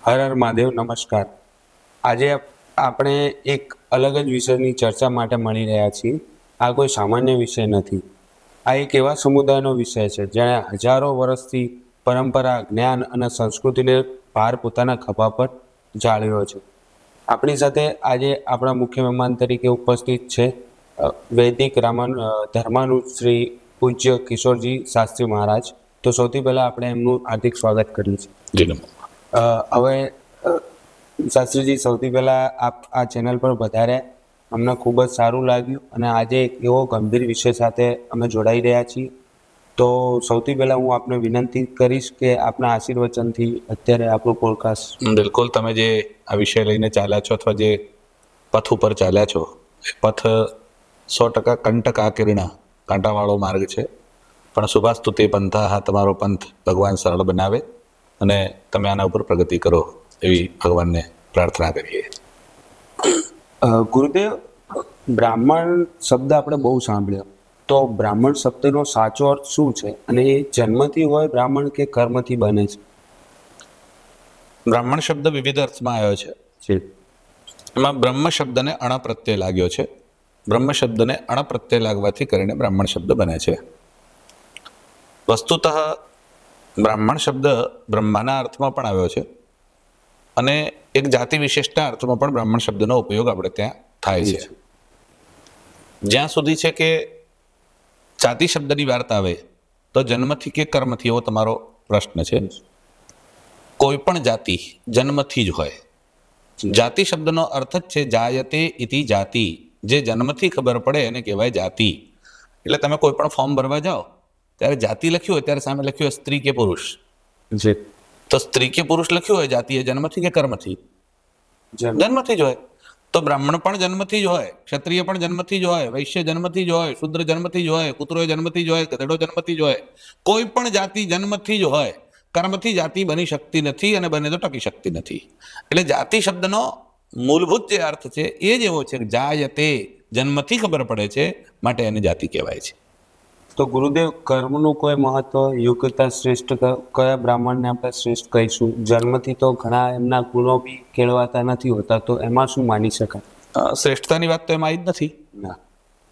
હર હર મહાદેવ. નમસ્કાર. આજે આપણે એક અલગ જ વિષયની ચર્ચા માટે મળી રહ્યા છીએ. આ કોઈ સામાન્ય વિષય નથી. આ એક એવા સમુદાયનો વિષય છે જેણે હજારો વર્ષથી પરંપરા, જ્ઞાન અને સંસ્કૃતિને ભાર પોતાના ખભા પર જાળવ્યો છે. આપણી સાથે આજે આપણા મુખ્ય મહેમાન તરીકે ઉપસ્થિત છે વૈદિક ધર્માનું શ્રી પૂજ્ય કિશોરજી શાસ્ત્રી મહારાજ. તો સૌથી પહેલા આપણે એમનું હાર્દિક સ્વાગત કરીએ છીએ. હવે શાસ્ત્રીજી, સૌથી પહેલા આપ આ ચેનલ પર વધારે અમને ખૂબ જ સારું લાગ્યું અને આજે એક એવો ગંભીર વિષય સાથે અમે જોડાઈ રહ્યા છીએ. તો સૌથી પહેલા હું આપને વિનંતી કરીશ કે આપના આશીર્વચનથી અત્યારે આપણું પોડકાસ્ટ. બિલકુલ, તમે જે આ વિષય લઈને ચાલ્યા છો અથવા જે પથ ઉપર ચાલ્યા છો એ પથ 100% કંટકા કિરણા કાંટાવાળો માર્ગ છે, પણ શુભાસ્તુ તે પંથા, હા તમારો પંથ ભગવાન સરળ બનાવે અને તમે આના ઉપર પ્રગતિ કરો એવી ભગવાનને પ્રાર્થના કરીએ. ગુરુદેવ, બ્રાહ્મણ શબ્દ આપણે બહુ સાંભળ્યો, તો બ્રાહ્મણ શબ્દનો સાચો અર્થ શું છે અને એ જન્મથી હોય બ્રાહ્મણ કે કર્મથી બને છે? બ્રાહ્મણ શબ્દ વિવિધ અર્થમાં આવ્યો છે. એમાં બ્રહ્મ શબ્દને અણ પ્રત્યય લાગ્યો છે. બ્રહ્મ શબ્દને અણ પ્રત્યય લાગવાથી કરીને બ્રાહ્મણ શબ્દ બને છે. વસ્તુતઃ બ્રાહ્મણ શબ્દ બ્રહ્માના અર્થમાં પણ આવ્યો છે અને એક જાતિ વિશેષના અર્થમાં પણ બ્રાહ્મણ શબ્દનો ઉપયોગ આપણે ત્યાં થાય છે. જ્યાં સુધી છે કે જાતિ શબ્દની વાર્તા આવે તો જન્મથી કે કર્મથી, એવો તમારો પ્રશ્ન છે. કોઈ પણ જાતિ જન્મથી જ હોય. જાતિ શબ્દનો અર્થ જ છે જાયતે ઇતિ જાતિ. જે જન્મથી ખબર પડે એને કહેવાય જાતિ. એટલે તમે કોઈ પણ ફોર્મ ભરવા જાઓ ત્યારે જાતિ લખ્યું હોય ત્યારે સામે લખ્યું હોય સ્ત્રી કે પુરુષ. તો સ્ત્રી કે પુરુષ લખ્યું હોય, જાતિ એ જન્મથી કે કર્મથી? જન્મથી જ હોય. તો બ્રાહ્મણ પણ જન્મથી જ હોય, ક્ષત્રિય પણ જન્મથી જ હોય, વૈશ્ય જન્મથી જ હોય, શુદ્ર જન્મથી જ હોય, કૂતરો જન્મથી જ હોય, ગધેડો જન્મથી જ હોય. કોઈ પણ જાતિ જન્મથી જ હોય. કર્મથી જાતિ બની શકતી નથી અને બને તો ટકી શકતી નથી. એટલે જાતિ શબ્દનો મૂળભૂત જે અર્થ છે એ જ એવો છે કે જાયતે, જન્મથી ખબર પડે છે, માટે એને જાતિ કહેવાય છે. તો ગુરુદેવ, કર્મનું કોઈ મહત્વ, યોગ્યતા, શ્રેષ્ઠ કયા બ્રાહ્મણને આપણે શ્રેષ્ઠ કહીશું? જન્મથી તો ઘણા એમના ગુણો બી કેળવાતા નથી હોતા, તો એમાં શું માની શકાય? શ્રેષ્ઠતાની વાત તો એમાં આવી જ નથી.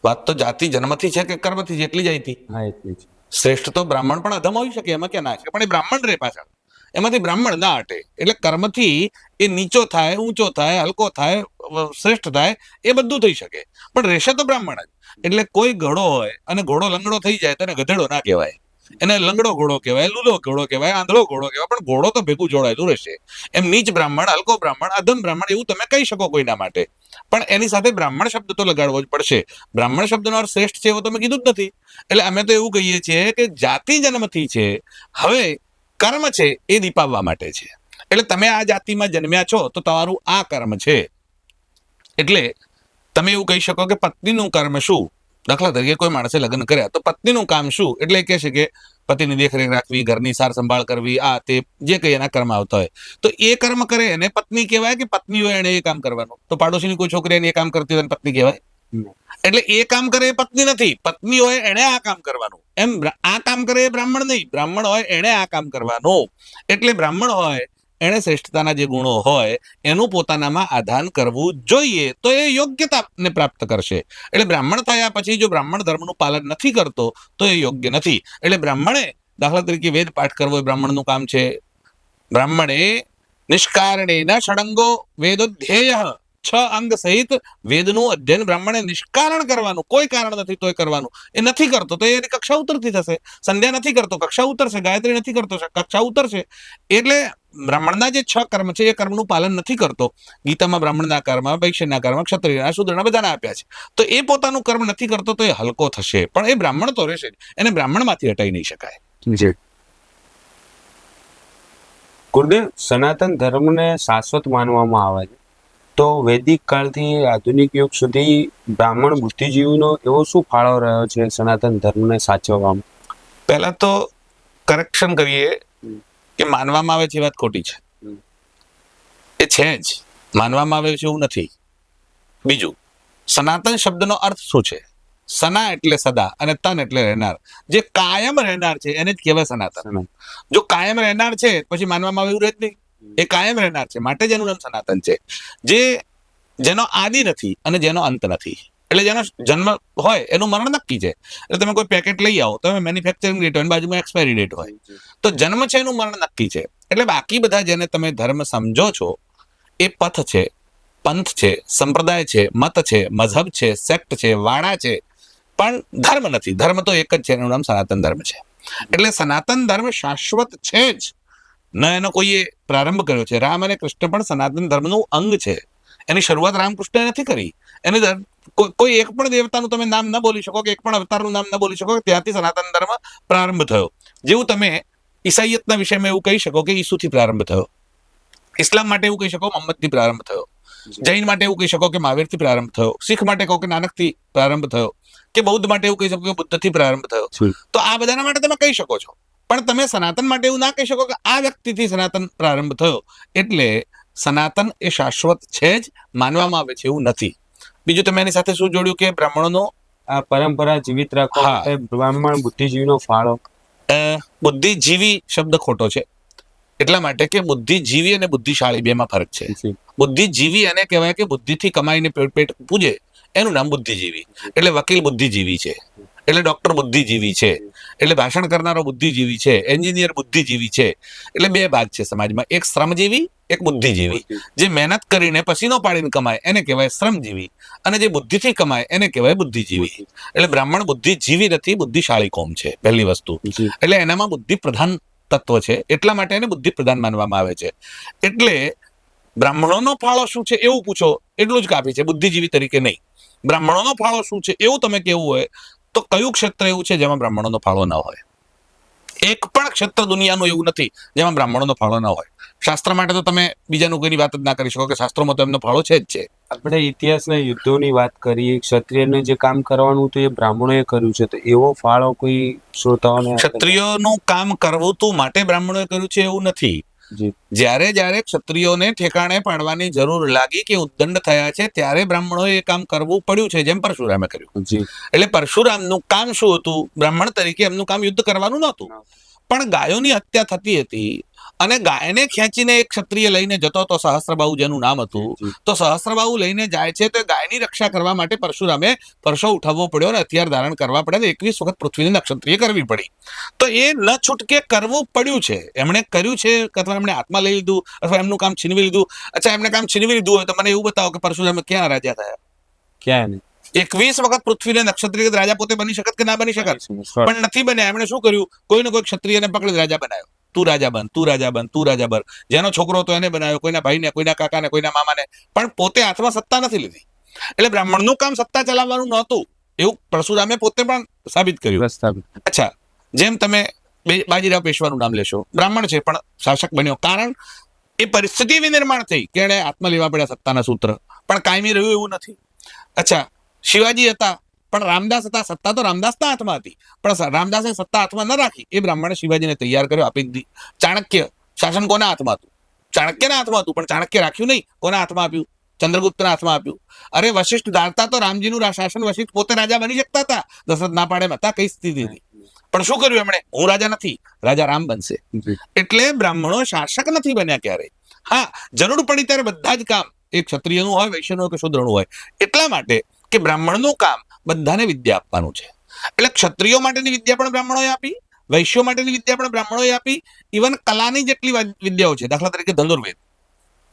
વાત તો જાતિ જન્મથી છે કે કર્મથી, જેટલી જ આવી. હા, એટલી જ. શ્રેષ્ઠ તો બ્રાહ્મણ પણ અધમ હોઈ શકે, એમાં ક્યાં ના છે, પણ એ બ્રાહ્મણ રહે પાછળ, એમાંથી બ્રાહ્મણ ના હટે. એટલે કર્મથી એ નીચો થાય, ઊંચો થાય, હલકો થાય, શ્રેષ્ઠ થાય, એ બધું થઈ શકે, પણ રહેશે તો બ્રાહ્મણ જ. એટલે કોઈ ઘોડો હોય અને ઘોડો લંગડો થઈ જાય તો એને ગધેડો ના કહેવાય, એને લંગડો ઘોડો કહેવાય, લૂલો ઘોડો કહેવાય, આંધળો ઘોડો કહેવાય, પણ ઘોડો તો ભેગું જોડાયેલું રહેશે. એમ નીચ બ્રાહ્મણ, હલકો બ્રાહ્મણ, અધમ બ્રાહ્મણ એવું તમે કહી શકો કોઈના માટે, પણ એની સાથે બ્રાહ્મણ શબ્દ તો લગાડવો જ પડશે. બ્રાહ્મણ શબ્દનો અર્થ શ્રેષ્ઠ છે એવો તમે કીધું જ નથી. એટલે અમે તો એવું કહીએ છીએ કે જાતિ જન્મથી છે, હવે કર્મ છે એ દીપાવવા માટે છે. એટલે તમે આ જાતિમાં જન્મ્યા છો તો તમારું આ કર્મ છે. એટલે તમે એવું કહી શકો કે પત્નીનું કર્મ શું? દાખલા તરીકે કોઈ માણસે લગ્ન કર્યા તો પત્નીનું કામ શું? એટલે એ કહે છે કે પતિની દેખરેખ રાખવી, ઘરની સાર સંભાળ કરવી, આ તે જે કંઈ એના કર્મ આવતા હોય, તો એ કર્મ કરે એને પત્ની કહેવાય કે પત્ની હોય એને એ કામ કરવાનું? તો પાડોશીની કોઈ છોકરી એને એ કામ કરતી હોય પત્ની કહેવાય? એટલે એ કામ કરે એ પત્ની નથી, પત્ની હોય એને આ કામ કરવાનું. એમ આ કામ કરે એ બ્રાહ્મણ નહીં, બ્રાહ્મણ હોય એને આ કામ કરવાનું. એટલે બ્રાહ્મણ હોય એને શ્રેષ્ઠતાના જે ગુણો હોય એનું પોતાનામાં આધાન કરવું જોઈએ, તો એ યોગ્યતાને પ્રાપ્ત કરશે. એટલે બ્રાહ્મણ થયા પછી જો બ્રાહ્મણ ધર્મનું પાલન નથી કરતો તો એ યોગ્ય નથી. એટલે બ્રાહ્મણે દાખલા તરીકે વેદ પાઠ કરવો એ બ્રાહ્મણનું કામ છે. બ્રાહ્મણે નિષ્કારણેન ષડંગો વેદોધ્યેય, 6 અંગ સહિત વેદનું અધ્યયન બ્રાહ્મણે નિષ્કારણ કરવાનું, કોઈ કારણ નથી તોય કરવાનું. એ નથી કરતો તો એની કક્ષા ઉતરતી થશે. સંધ્યા નથી કરતો, કક્ષા ઉતરશે. ગાયત્રી નથી કરતો, કક્ષા ઉતરશે. એટલે બ્રાહ્મણના જે 6 કર્મ છે એ કર્મનું પાલન નથી કરતો. ગીતામાં બ્રાહ્મણના કર્મ, વૈશ્યના કર્મ, ક્ષત્રિયના, શૂદ્રના બધાના આપ્યા છે. તો એ પોતાનું કર્મ નથી કરતો તો એ હલકો થશે, પણ એ બ્રાહ્મણ તો રહેશે, એને બ્રાહ્મણમાંથી હટાઈ નહીં શકાય. ગુરુદેવ, સનાતન ધર્મને શાશ્વત માનવામાં આવે છે, તો વૈદિક કાળથી આધુનિક યુગ સુધી બ્રાહ્મણ બુદ્ધિજીવીનો એવો શું ફાળો રહ્યો છે સનાતન ધર્મને સાચવવામાં? પહેલા તો કરેક્શન કરીએ કે માનવામાં આવે છે એ વાત ખોટી છે. એ છે જ, માનવામાં આવે છે એવું નથી. બીજું, સનાતન શબ્દનો અર્થ શું છે? સના એટલે સદા અને તન એટલે રહેનાર. જે કાયમ રહેનાર છે એને જ કહેવાય સનાતન. જો કાયમ રહેનાર છે પછી માનવામાં આવે એવું રહે જ નહીં. એ કાયમ રહેનાર છે, માટે જ એનું નામ સનાતન છે. જેનો આદિ નથી અને જેનો અંત નથી. એટલે જેનો જન્મ હોય એનું મરણ નક્કી છે. એટલે તમે કોઈ પેકેટ લઈ આવો, તમે મેન્યુફેક્ચરિંગ ડેટ હોય, બાજુમાં એક્સપાયરી ડેટ હોય, તો જન્મ છે એનું મરણ નક્કી છે. એટલે બાકી બધા જેને તમે ધર્મ સમજો છો એ પથ છે, પંથ છે, સંપ્રદાય છે, મત છે, મઝહબ છે, સેક્ટ છે, વાડા છે, પણ ધર્મ નથી. ધર્મ તો એક જ છે, એનું નામ સનાતન ધર્મ છે. એટલે સનાતન ધર્મ શાશ્વત છે જ, ન એનો કોઈએ પ્રારંભ કર્યો છે. રામ અને કૃષ્ણ પણ સનાતન ધર્મનું અંગ છે. એની શરૂઆત રામકૃષ્ણે નથી કરી. એની કોઈ એક પણ દેવતાનું તમે નામ ન બોલી શકો, કે એક પણ અવતારનું નામ ન બોલી શકો, ત્યાંથી સનાતન ધર્મ પ્રારંભ થયો. જેવું તમે ઈસાઈયતના વિષયમાં એવું કહી શકો કે ઈસુથી પ્રારંભ થયો, ઇસ્લામ માટે એવું કહી શકો મોહમ્મદથી પ્રારંભ થયો, જૈન માટે એવું કહી શકો કે મહાવીરથી પ્રારંભ થયો, શીખ માટે કહો કે નાનકથી પ્રારંભ થયો, કે બૌદ્ધ માટે એવું કહી શકો કે બુદ્ધથી પ્રારંભ થયો. તો આ બધાના માટે તમે કહી શકો છો, પણ તમે સનાતન માટે એવું ના કહી શકો કે આ વ્યક્તિથી સનાતન પ્રારંભ થયો. એટલે સનાતન એ શાશ્વત છે જ, માનવામાં આવે છે એવું નથી. બીજું તમે એની સાથે શું જોડ્યું કે બ્રાહ્મણોનો આ પરંપરા જીવિત રાખવા હા. માટે બ્રાહ્મણ બુદ્ધિજીવીનો ફાળો. બુદ્ધિજીવી શબ્દ ખોટો છે, એટલા માટે કે બુદ્ધિજીવી અને બુદ્ધિશાળી બેમાં ફરક છે. બુદ્ધિજીવી એને કહેવાય કે બુદ્ધિથી કમાઈને પેટ પૂજે, એનું નામ બુદ્ધિજીવી. એટલે વકીલ બુદ્ધિજીવી છે, એટલે ડોક્ટર બુદ્ધિજીવી છે, એટલે ભાષણ કરનારો બુદ્ધિજીવી છે, એન્જિનિયર બુદ્ધિજીવી છે. એટલે બે ભાગ છે સમાજમાં, એક શ્રમજીવી, એક બુદ્ધિજીવી. જે મહેનત કરીને પસીનો પાડીને કમાય એને કહેવાય શ્રમજીવી, અને જે બુદ્ધિથી કમાય એને કહેવાય બુદ્ધિજીવી. એટલે બ્રાહ્મણ બુદ્ધિજીવી નથી, બુદ્ધિશાળી કોમ છે, પહેલી વસ્તુ. એટલે એનામાં બુદ્ધિ પ્રધાન તત્વ છે, એટલા માટે એને બુદ્ધિ પ્રધાન માનવામાં આવે છે. એટલે બ્રાહ્મણોનો ફાળો શું છે એવું પૂછો એટલું જ કાફી છે, બુદ્ધિજીવી તરીકે નહીં. બ્રાહ્મણોનો ફાળો શું છે એવું તમે કેવું હોય તો કયું ક્ષેત્ર એવું છે જેમાં બ્રાહ્મણોનો ફાળો ન હોય? એક પણ ક્ષેત્ર દુનિયાનું એવું નથી જેમાં બ્રાહ્મણોનો ફાળો ન હોય. શાસ્ત્ર માટે તો તમે બીજાનું કોઈની વાત જ ના કરી શકો, કે શાસ્ત્રોમાં તો એમનો ફાળો છે જ છે. આપણે ઇતિહાસના યુદ્ધોની વાત કરીએ, ક્ષત્રિયને જે કામ કરવાનું હતું એ બ્રાહ્મણોએ કર્યું છે, તો એવો ફાળો કોઈ શ્રોતાઓને ક્ષત્રિયોનું કામ કરવું તું માટે બ્રાહ્મણોએ કર્યું છે એવું નથી. જ્યારે જ્યારે ક્ષત્રિયોને ઠેકાણે પાડવાની જરૂર લાગી કે ઉદ્દંડ થયા છે, ત્યારે બ્રાહ્મણોએ એ કામ કરવું પડ્યું છે, જેમ પરશુરામે કર્યું. એટલે પરશુરામનું કામ શું હતું? બ્રાહ્મણ તરીકે એમનું કામ યુદ્ધ કરવાનું નહોતું, પણ ગાયોની હત્યા થતી હતી અને ગાયને ખેંચીને એક ક્ષત્રિય લઈને જતો હતો, સહસ્ત્રબાહુ જેનું નામ હતું. તો સહસ્ત્રબાહુ લઈને જાય છે તો ગાયની રક્ષા કરવા માટે પરશુરામે પરસો ઉઠાવવો પડ્યો અને હથિયાર ધારણ કરવા પડે, 21 વખત પૃથ્વીની ક્ષત્રિય કરવી પડી. તો એ ન છૂટકે કરવું પડ્યું છે. એમણે કર્યું છે, અથવા એમણે હાથમાં લઈ લીધું, અથવા એમનું કામ છીનવી લીધું. અચ્છા, એમને કામ છીનવી લીધું હોય તો મને એવું બતાવો કે પરશુરામે ક્યાં રાજા થયા? ક્યાં નહીં. 21 વખત પૃથ્વીને નક્ષત્રિય રાજા પોતે બની શકત કે ના બની શકત? પણ નથી બન્યા. એમણે શું કર્યું? કોઈને કોઈ ક્ષત્રિયને પકડી રાજા બનાવ્યો. તું રાજા બન, તું રાજા બન, તું રાજા બન. જેનો છોકરો હતો એને બનાવ્યો, કોઈના ભાઈને, કોઈના કાકાને, કોઈના મામાને, પણ પોતે હાથમાં સત્તા નથી લીધી. એટલે બ્રાહ્મણનું કામ સત્તા ચલાવવાનું નહોતું, એવું પરશુરામે પોતે પણ સાબિત કર્યું. અચ્છા, જેમ તમે બાજીરાવ પેશવાનું નામ લેશો, બ્રાહ્મણ છે પણ શાસક બન્યો, કારણ એ પરિસ્થિતિ વિનિર્માણ થઈ કે એણે હાથમાં લેવા પડ્યા સત્તાના સૂત્ર, પણ કાયમી રહ્યું એવું નથી. અચ્છા, શિવાજી હતા પણ રામદાસ હતા, સત્તા તો રામદાસના હાથમાં હતી, પણ રામદાસે સત્તા હાથમાં ન રાખી, એ બ્રાહ્મણે શિવાજીને તૈયાર કર્યો, આપી દીધી. ચાણક્ય શાસન કોના હાથમાં હતું? ચાણક્યના હાથમાં હતું, પણ ચાણક્ય રાખ્યું નહીં. કોના હાથમાં આપ્યું? ચંદ્રગુપ્તના હાથમાં આપ્યું. અરે વશિષ્ઠ ધારતા તો રામજીનું શાસન વશિષ્ઠ પોતે રાજા બની શકતા હતા, દશરથ ના પાડે હતા, કઈ સ્થિતિ હતી. પણ શું કર્યું એમણે? હું રાજા નથી, રાજા રામ બનશે. એટલે બ્રાહ્મણો શાસક નથી બન્યા ક્યારે. હા, જરૂર પડી ત્યારે બધા જ કામ, એ ક્ષત્રિયનું હોય, વૈશ્યનું હોય કે શૂદ્રનું હોય, એટલા માટે કે બ્રાહ્મણનું કામ બધાને વિદ્યા આપવાનું છે. એટલે ક્ષત્રિયો માટેની વિદ્યા પણ બ્રાહ્મણોએ આપી, વૈશ્યો માટેની વિદ્યા પણ બ્રાહ્મણોએ આપી, ઇવન કલાની જેટલી વિદ્યાઓ છે, દાખલા તરીકે ધનુર્વેદ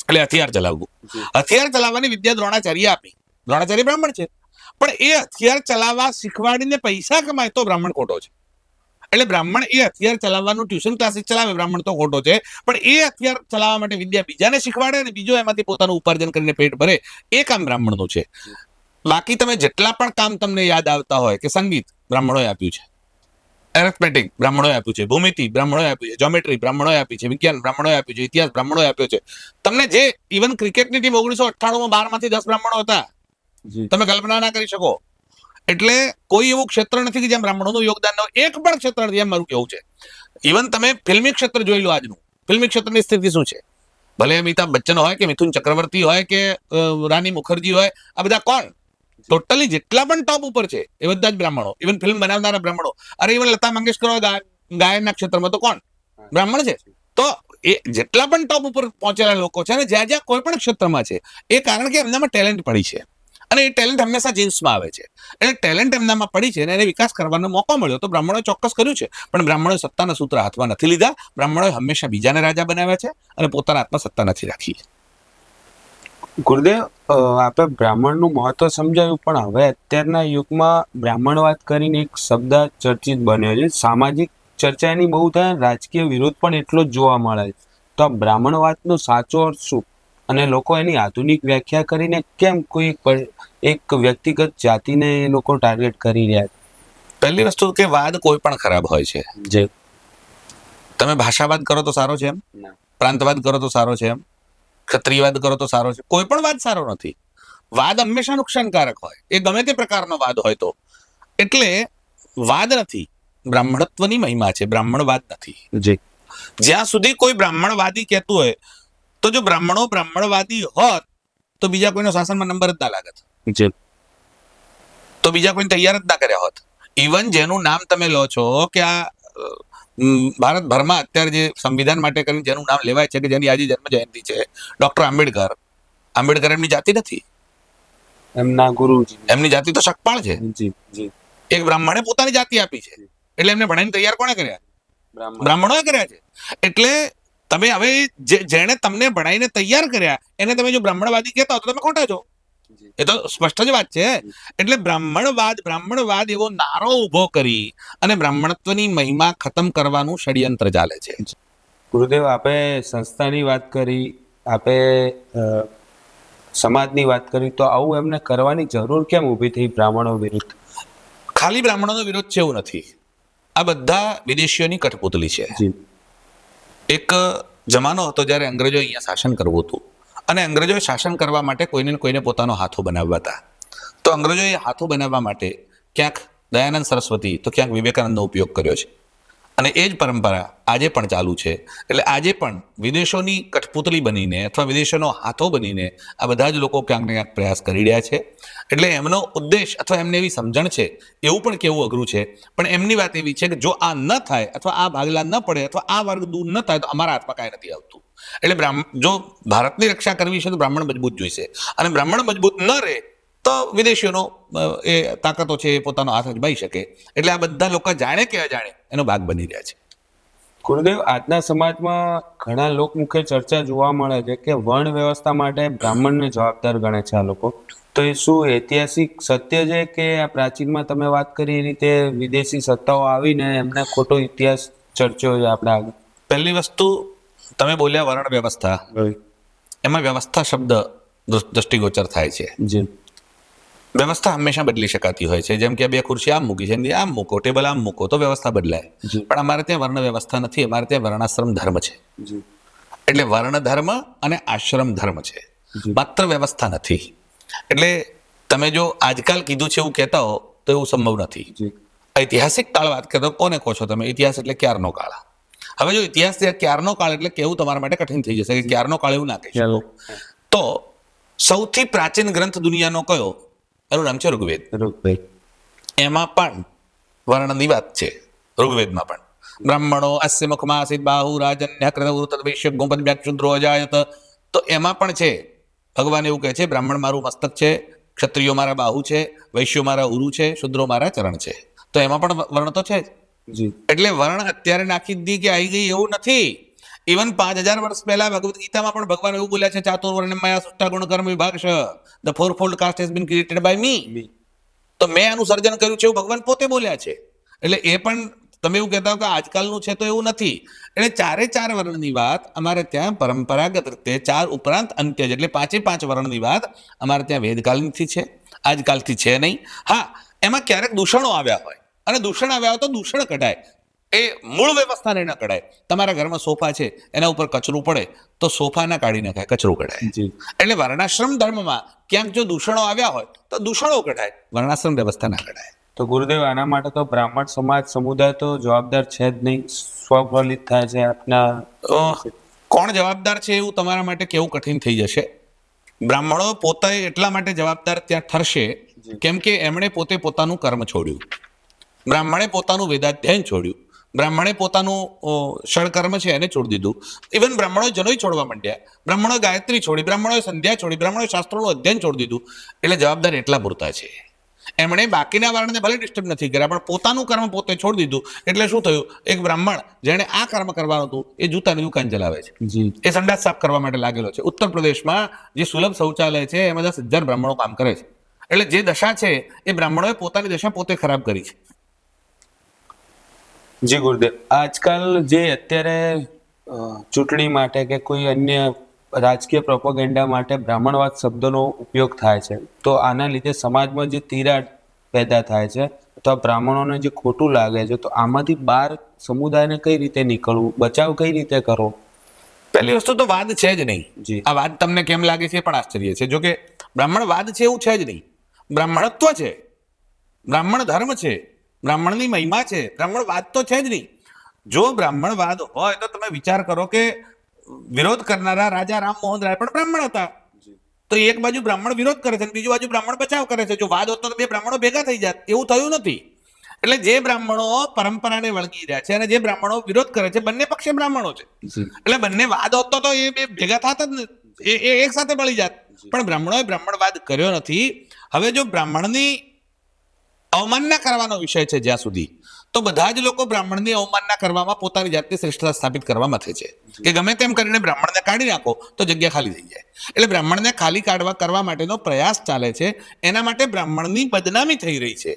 એટલે હથિયાર ચલાવવું, હથિયાર ચલાવવાની વિદ્યા દ્રોણાચાર્ય આપી. દ્રોણાચાર્ય બ્રાહ્મણ છે, પણ એ હથિયાર ચલાવવા શીખવાડીને પૈસા કમાય તો બ્રાહ્મણ ખોટો છે. એટલે બ્રાહ્મણ એ હથિયાર ચલાવવાનું ટ્યુશન ક્લાસીસ ચલાવે, બ્રાહ્મણ તો ખોટો છે. પણ એ હથિયાર ચલાવવા માટે વિદ્યા બીજાને શીખવાડે અને બીજો એમાંથી પોતાનું ઉપાર્જન કરીને પેટ ભરે, એ કામ બ્રાહ્મણનું છે. બાકી તમે જેટલા પણ કામ તમને યાદ આવતા હોય, કે સંગીત બ્રાહ્મણોએ આપ્યું છે, એરેથમેટિક બ્રાહ્મણોએ આપ્યું છે, ભૂમિતિ બ્રાહ્મણોએ આપ્યું છે, જ્યોમેટ્રી બ્રાહ્મણોએ આપી છે, વિજ્ઞાન બ્રાહ્મણોએ આપ્યું છે, ઇતિહાસ બ્રાહ્મણોએ આપ્યો છે. તમને જે ઇવન ક્રિકેટની ટીમ 1998માં 12માંથી 10 બ્રાહ્મણો હતા, તમે કલ્પના ના કરી શકો. એટલે કોઈ એવું ક્ષેત્ર નથી કે જ્યાં બ્રાહ્મણોનું યોગદાન ન હોય. એક પણ ક્ષેત્ર નથી, એમ મારું કેવું છે. ઇવન તમે ફિલ્મી ક્ષેત્ર જોઈ લો, આજનું ફિલ્મી ક્ષેત્રની સ્થિતિ શું છે? ભલે અમિતાભ બચ્ચન હોય કે મિથુન ચક્રવર્તી હોય કે રાની મુખર્જી હોય, આ બધા કોણ? ટોટલી જેટલા પણ ટોપ ઉપર છે એ બધા જ બ્રાહ્મણો. ઇવન ફિલ્મ બનાવનારા બ્રાહ્મણો. અરે ઇવન લતા મંગેશકર ગાયનના ક્ષેત્રમાં તો કોણ? બ્રાહ્મણ છે. તો એ જેટલા પણ ટોપ ઉપર પહોંચેલા લોકો છે ને જ્યાં જ્યાં કોઈ પણ ક્ષેત્રમાં છે એ કારણ કે એમનામાં ટેલેન્ટ પડી છે અને એ ટેલેન્ટ હંમેશા જીન્સમાં આવે છે એટલે ટેલેન્ટ એમનામાં પડી છે અને એને વિકાસ કરવાનો મોકો મળ્યો તો બ્રાહ્મણોએ ચોક્કસ કર્યું છે પણ બ્રાહ્મણોએ સત્તાના સૂત્ર હાથમાં નથી લીધા બ્રાહ્મણોએ હંમેશા બીજાને રાજા બનાવ્યા છે અને પોતાના હાથમાં સત્તા નથી રાખી ગુરુદેવ આપણે બ્રાહ્મણનું મહત્વ સમજાવ્યું પણ હવે અત્યારના યુગમાં બ્રાહ્મણવાદ કરીને એક શબ્દ ચર્ચિત બન્યો છે સામાજિક ચર્ચા એની બહુ થાય રાજકીય વિરોધ પણ એટલો જ જોવા મળે છે તો આ બ્રાહ્મણવાદનો સાચો અર્થ શું અને લોકો એની આધુનિક વ્યાખ્યા કરીને કેમ કોઈ એક વ્યક્તિગત જાતિને એ લોકો ટાર્ગેટ કરી રહ્યા છે પહેલી વસ્તુ કે વાદ કોઈ પણ ખરાબ હોય છે જે તમે ભાષાવાદ કરો તો સારો છે એમ પ્રાંતવાદ કરો તો સારો છે એમ ક્ષત્રિયવાદ કરો તો સારો છે કોઈ પણ વાદ સારો નથી વાદ હંમેશા નુકસાનકારક હોય એ ગમે તે પ્રકારનો વાદ હોય તો એટલે વાદ નથી બ્રાહ્મણત્વની મહિમા છે બ્રાહ્મણવાદ નથી જી જ્યાં સુધી કોઈ બ્રાહ્મણવાદી કહેતું હોય તો જો બ્રાહ્મણો બ્રાહ્મણવાદી હોત તો બીજા કોઈનો શાસનમાં નંબર જ ના લાગત જી તો બીજા કોઈને તૈયાર જ ના કર્યા હોત ઇવન જેનું નામ તમે લો છો કે આ ભારતભરમાં અત્યારે જે સંવિધાન માટે કરીને જેનું નામ લેવાય છે કે જેની આજે જન્મ જયંતિ છે ડોક્ટર આંબેડકર એમની જાતિ નથી એમના ગુરુજી એમની જાતિ તો શકપાળ છે જી જી એક બ્રાહ્મણે પોતાની જાતિ આપી છે એટલે એમને ભણાઈને તૈયાર કોણે કર્યા બ્રાહ્મણોએ કર્યા છે એટલે તમે હવે જેણે તમને ભણાઈને તૈયાર કર્યા એને તમે જો બ્રાહ્મણવાદી કહેતા હો તો તમે ખોટા છો એ તો સ્પષ્ટ જ વાત છે એટલે બ્રાહ્મણવાદ એવો નારો ઉભો કરી અને બ્રાહ્મણત્વની મહિમા ખતમ કરવાનું ષડયંત્ર ચાલે છે ગુરુદેવ આપે સંસ્થાની વાત કરી આપે સમાજની વાત કરી તો આવું એમને કરવાની જરૂર કેમ ઊભી થઈ બ્રાહ્મણો વિરુદ્ધ ખાલી બ્રાહ્મણોનો વિરોધ છે એવું નથી આ બધા વિદેશીઓની કઠપુતલી છે જી એક જમાનો હતો જ્યારે અંગ્રેજો અહીંયા શાસન કરવું હતું અને અંગ્રેજોએ શાસન કરવા માટે કોઈને ને કોઈને પોતાનો હાથો બનાવવા હતા તો અંગ્રેજોએ હાથો બનાવવા માટે ક્યાંક દયાનંદ સરસ્વતી તો ક્યાંક વિવેકાનંદનો ઉપયોગ કર્યો છે અને એ જ પરંપરા આજે પણ ચાલુ છે એટલે આજે પણ વિદેશોની કઠપુતળી બનીને અથવા વિદેશોનો હાથો બનીને આ બધા જ લોકો ક્યાંક ને ક્યાંક પ્રયાસ કરી રહ્યા છે એટલે એમનો ઉદ્દેશ અથવા એમને એવી સમજણ છે એવું પણ કેવું અઘરું છે પણ એમની વાત એવી છે કે જો આ ન થાય અથવા આ ભાગલા ન પડે અથવા આ વર્ગ દૂર ન થાય તો અમારા હાથમાં કાંઈ નથી આવતું એટલે જો ભારતની રક્ષા કરવી છે તો બ્રાહ્મણ મજબૂત જોઈશે અને બ્રાહ્મણ મજબૂત ન રહે તો વિદેશીઓનો એ તાકાતો છે એ પોતાનો હાથ અજમાઈ શકે એટલે આ બધા લોકો જાણે કે અજાણે એનો ભાગ બની રહ્યા છે ગુરુદેવ આજના સમાજમાં ઘણા લોકમુખે ચર્ચા જોવા મળે છે કે વર્ણ વ્યવસ્થા માટે બ્રાહ્મણને જવાબદાર ગણે છે આ લોકો તો એ શું ઐતિહાસિક સત્ય છે કે આ પ્રાચીનમાં તમે વાત કરી એ રીતે વિદેશી સત્તાઓ આવીને એમને ખોટો ઇતિહાસ ચર્ચ્યો છે આપણે આગળ પહેલી વસ્તુ તમે બોલ્યા વર્ણ વ્યવસ્થા એમાં વ્યવસ્થા શબ્દ દ્રષ્ટિગોચર થાય છે જી વ્યવસ્થા હંમેશા બદલી શકાતી હોય છે જેમ કે બે ખુરશી આમ મૂકી છે આમ મૂકો ટેબલ આમ મૂકો તો વ્યવસ્થા બદલાય પણ અમારે ત્યાં વર્ણ વ્યવસ્થા નથી અમારે ત્યાં વર્ણાશ્રમ ધર્મ છે એટલે વર્ણ ધર્મ અને આશ્રમ ધર્મ છે માત્ર વ્યવસ્થા નથી એટલે તમે જો આજકાલ કીધું છે એવું કહેતા હો તો એવું સંભવ નથી ઐતિહાસિક કાળ વાત કરતો કોને કહો છો તમે ઇતિહાસ એટલે ક્યારનો કાળ હવે જો ઇતિહાસ ક્યારનો કાળ એટલે કેવું તમારા માટે કઠિન થઈ જશે કે ક્યારનો કાળ એવું ના કહી શકો તો સૌથી પ્રાચીન ગ્રંથ દુનિયાનો કયો એનું નામ છે ઋગ્વેદ એમાં પણ વર્ણની વાત છે ઋગ્વેદમાં પણ બ્રાહ્મણો અસ્ય મુખમાસિત બાહુ રાજન્ય કૃતવૈશ્ય ગોપદ વ્યાક્ષુદ્રો અજાયત તો એમાં પણ છે ભગવાન એવું કહે છે બ્રાહ્મણ મારું મસ્તક છે ક્ષત્રિયો મારા બાહુ છે વૈશ્યો મારા ઉરુ છે શુદ્રો મારા ચરણ છે તો એમાં પણ વર્ણ તો છે જ એટલે વર્ણ અત્યારે નાખી દી કે આવી ગઈ એવું નથી ઇવન 5000 વર્ષ પહેલા ભગવદ ગીતામાં પણ ભગવાન એવું બોલ્યા છે ચાતુર્વર્ણ્યમ મયા સૃષ્ટા ગુણ કર્મ વિભાગશ the fourfold caste has been created by me તો મેં આનું સર્જન કર્યું છે એવું ભગવાન પોતે બોલ્યા છે એટલે એ પણ તમે એવું કહેતા હો કે આજકાલનું છે તો એવું નથી એટલે 4 વર્ણની વાત અમારે ત્યાં પરંપરાગત રીતે 4 ઉપરાંત અંત્ય એટલે 5 વર્ણની વાત અમારે ત્યાં વેદકાલથી છે આજકાલથી છે નહીં હા એમાં ક્યારેક દૂષણો આવ્યા હોય અને દૂષણ આવ્યા હોય તો દૂષણ કઢાય એ મૂળ વ્યવસ્થાને ન કઢાય તમારા ઘરમાં સોફા છે એના ઉપર કચરું પડે તો સોફા ના કાઢી નાખાય કચરું કઢાય એટલે વર્ણાશ્રમ ધર્મમાં ક્યાંક જો દૂષણો આવ્યા હોય તો દૂષણો કઢાય વર્ણાશ્રમ વ્યવસ્થા ના કઢાય તો ગુરુદેવ આના માટે તો બ્રાહ્મણ સમાજ સમુદાય તો જવાબદાર છે જ નહીં સ્વફલિત થાય છે આપના કોણ જવાબદાર છે એવું તમારા માટે કેવું કઠિન થઈ જશે બ્રાહ્મણો પોતે એટલા માટે જવાબદાર ત્યાં ઠરશે કેમ કે એમણે પોતે પોતાનું કર્મ છોડ્યું બ્રાહ્મણે પોતાનું વેદાધ્યયન છોડ્યું બ્રાહ્મણે પોતાનું ષડકર્મ છે એને છોડી દીધું. ઇવન બ્રાહ્મણોએ જનોય છોડવા માંડ્યા, બ્રાહ્મણોએ ગાયત્રી છોડી, બ્રાહ્મણોએ સંધ્યા છોડી, બ્રાહ્મણોએ શાસ્ત્રોનું અધ્યયન છોડી દીધું. એટલે જવાબદાર એટલા પૂરતા છે. એમણે બાકીના વર્ણને ભલે ડિસ્ટર્બ નથી કર્યા, પણ પોતાનું કર્મ પોતે છોડી દીધું. એટલે શું થયું? એક બ્રાહ્મણ જેણે આ કર્મ કરવાનું હતું એ જૂતાની દુકાન ચલાવે છે, જી એ સંડાસ સાફ કરવા માટે લાગેલો છે. ઉત્તર પ્રદેશમાં જે સુલભ શૌચાલય છે એમાં 10,000 બ્રાહ્મણો કામ કરે છે. એટલે જે દશા છે એ બ્રાહ્મણોએ પોતાની દશા પોતે ખરાબ કરી છે. જી ગુરુદેવ, આજકાલ જે અત્યારે ચૂંટણી માટે કે કોઈ અન્ય રાજકીય પ્રોપેગેન્ડા માટે બ્રાહ્મણવાદ શબ્દનો ઉપયોગ થાય છે, તો આના લીધે સમાજમાં જે તિરાડ પેદા થાય છે અથવા બ્રાહ્મણોને જે ખોટું લાગે છે, તો આમાંથી બહાર સમુદાયને કઈ રીતે નીકળવું, બચાવ કઈ રીતે કરવો? પહેલી વસ્તુ તો વાદ છે જ નહીં. જી. આ વાદ તમને કેમ લાગે છે એ પણ આશ્ચર્ય છે. જો કે બ્રાહ્મણ વાદ છે એવું છે જ નહીં. બ્રાહ્મણત્વ છે, બ્રાહ્મણ ધર્મ છે, બ્રાહ્મણની મહિમા છે, બ્રાહ્મણ વાદ તો છે જ નહીં. જો બ્રાહ્મણ વાદ હોય તો તમે વિચાર કરો કે વિરોધ કરનારા રાજા રામ મોહન રાય પણ બ્રાહ્મણ હતા. તો એક બાજુ બ્રાહ્મણ વિરોધ કરે છે અને બીજી બાજુ બ્રાહ્મણ બચાવ કરે છે. જો વાદ હોતો તો બે બ્રાહ્મણો ભેગા થઈ જાત. એવું થયું નથી. એટલે જે બ્રાહ્મણો પરંપરાને વળગી રહ્યા છે અને જે બ્રાહ્મણો વિરોધ કરે છે, બંને પક્ષે બ્રાહ્મણો છે. એટલે બંને વાદ હોતો તો એ બે ભેગા થતા જ ને, એ એક સાથે મળી જાત. પણ બ્રાહ્મણોએ બ્રાહ્મણવાદ કર્યો નથી. હવે જો બ્રાહ્મણની અવમાનના કરવાનો વિષય છે જ્યાં સુધી, તો બધા જ લોકો બ્રાહ્મણની અવમાનના કરવામાં પોતાની જાતની શ્રેષ્ઠતા સ્થાપિત કરવા મથે છે કે ગમે તેમ કરીને બ્રાહ્મણને કાઢી નાખો તો જગ્યા ખાલી થઈ જાય. એટલે બ્રાહ્મણને ખાલી કરવા માટેનો પ્રયાસ ચાલે છે. એના માટે બ્રાહ્મણની બદનામી થઈ રહી છે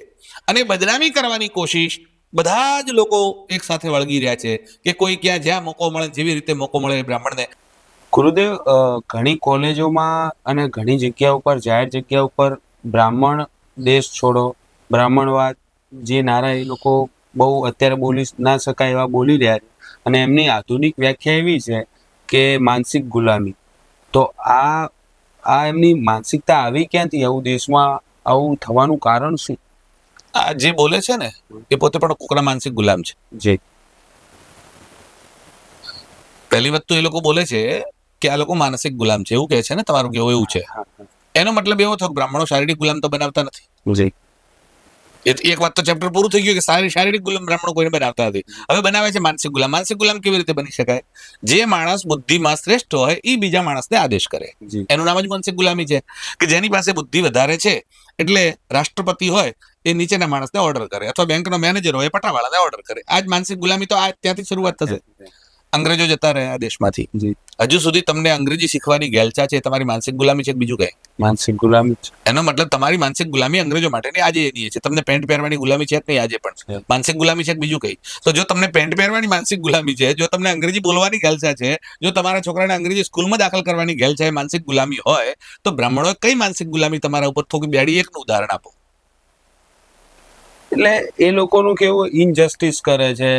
અને બદનામી કરવાની કોશિશ બધા જ લોકો એક સાથે વળગી રહ્યા છે કે કોઈ ક્યાં જ્યાં મોકો મળે, જેવી રીતે મોકો મળે બ્રાહ્મણને. ગુરુદેવ, ઘણી કોલેજોમાં અને ઘણી જગ્યા ઉપર, જાહેર જગ્યા ઉપર બ્રાહ્મણ દેશ છોડો, બ્રાહ્મણવાદ જે નારા એ લોકો બહુ અત્યારે બોલી ના શકાય એવા બોલી રહ્યા છે, અને એમની આધુનિક વ્યાખ્યા એવી છે કે માનસિક ગુલામી. તો આ એમની માનસિકતા આવી ક્યાંથી? આવું દેશમાં આવું થવાનું કારણ શું? આ જે બોલે છે ને એ પોતે પણ કોકના માનસિક ગુલામ છે. જી. પહેલી વાત તો એ લોકો બોલે છે કે આ લોકો માનસિક ગુલામ છે, એવું કહે છે ને. તમારું કેવું એવું છે? એનો મતલબ એવો થયો કે બ્રાહ્મણો શારીરિક ગુલામ તો બનાવતા નથી. જી. એક વાત તો ચેપ્ટર પૂરું થઈ ગયું કે શારીરિક ગુલામ બ્રાહ્મણો કોઈને બનાવતા નથી. હવે બનાવે છે માનસિક ગુલામ. માનસિક ગુલામ કેવી રીતે બની શકાય? જે માણસ બુદ્ધિમાં શ્રેષ્ઠ હોય એ બીજા માણસને આદેશ કરે, એનું નામ જ માનસિક ગુલામી છે. કે જેની પાસે બુદ્ધિ વધારે છે, એટલે રાષ્ટ્રપતિ હોય એ નીચેના માણસને ઓર્ડર કરે, અથવા બેંકનો મેનેજર હોય એ પટાવાળાને ઓર્ડર કરે. આ જ માનસિક ગુલામી તો આ ત્યાંથી શરૂઆત થશે. અંગ્રેજો જતા રહ્યા દેશમાંથી, હજુ સુધી તમને અંગ્રેજી શીખવાની ગેલચા છે, તમારી માનસિક ગુલામી છે કે બીજું કઈ? માનસિક ગુલામી. એનો મતલબ તમારી માનસિક ગુલામી અંગ્રેજો માટેની આજે એની છે. તમને પેન્ટ પહેરવાની ગુલામી છે કે નહીં આજે પણ? માનસિક ગુલામી છે કે બીજું કઈ? તો જો તમને પેન્ટ પહેરવાની માનસિક ગુલામી છે, જો તમને અંગ્રેજી બોલવાની ગેલચા છે, જો તમારા છોકરાને અંગ્રેજી સ્કૂલમાં દાખલ કરવાની ગેલચા એ માનસિક ગુલામી હોય, તો બ્રાહ્મણોએ કઈ માનસિક ગુલામી તમારા ઉપર થોડી બેડી? એકનું ઉદાહરણ આપો. એટલે એ લોકોનું કેવું ઇનજસ્ટિસ કરે છે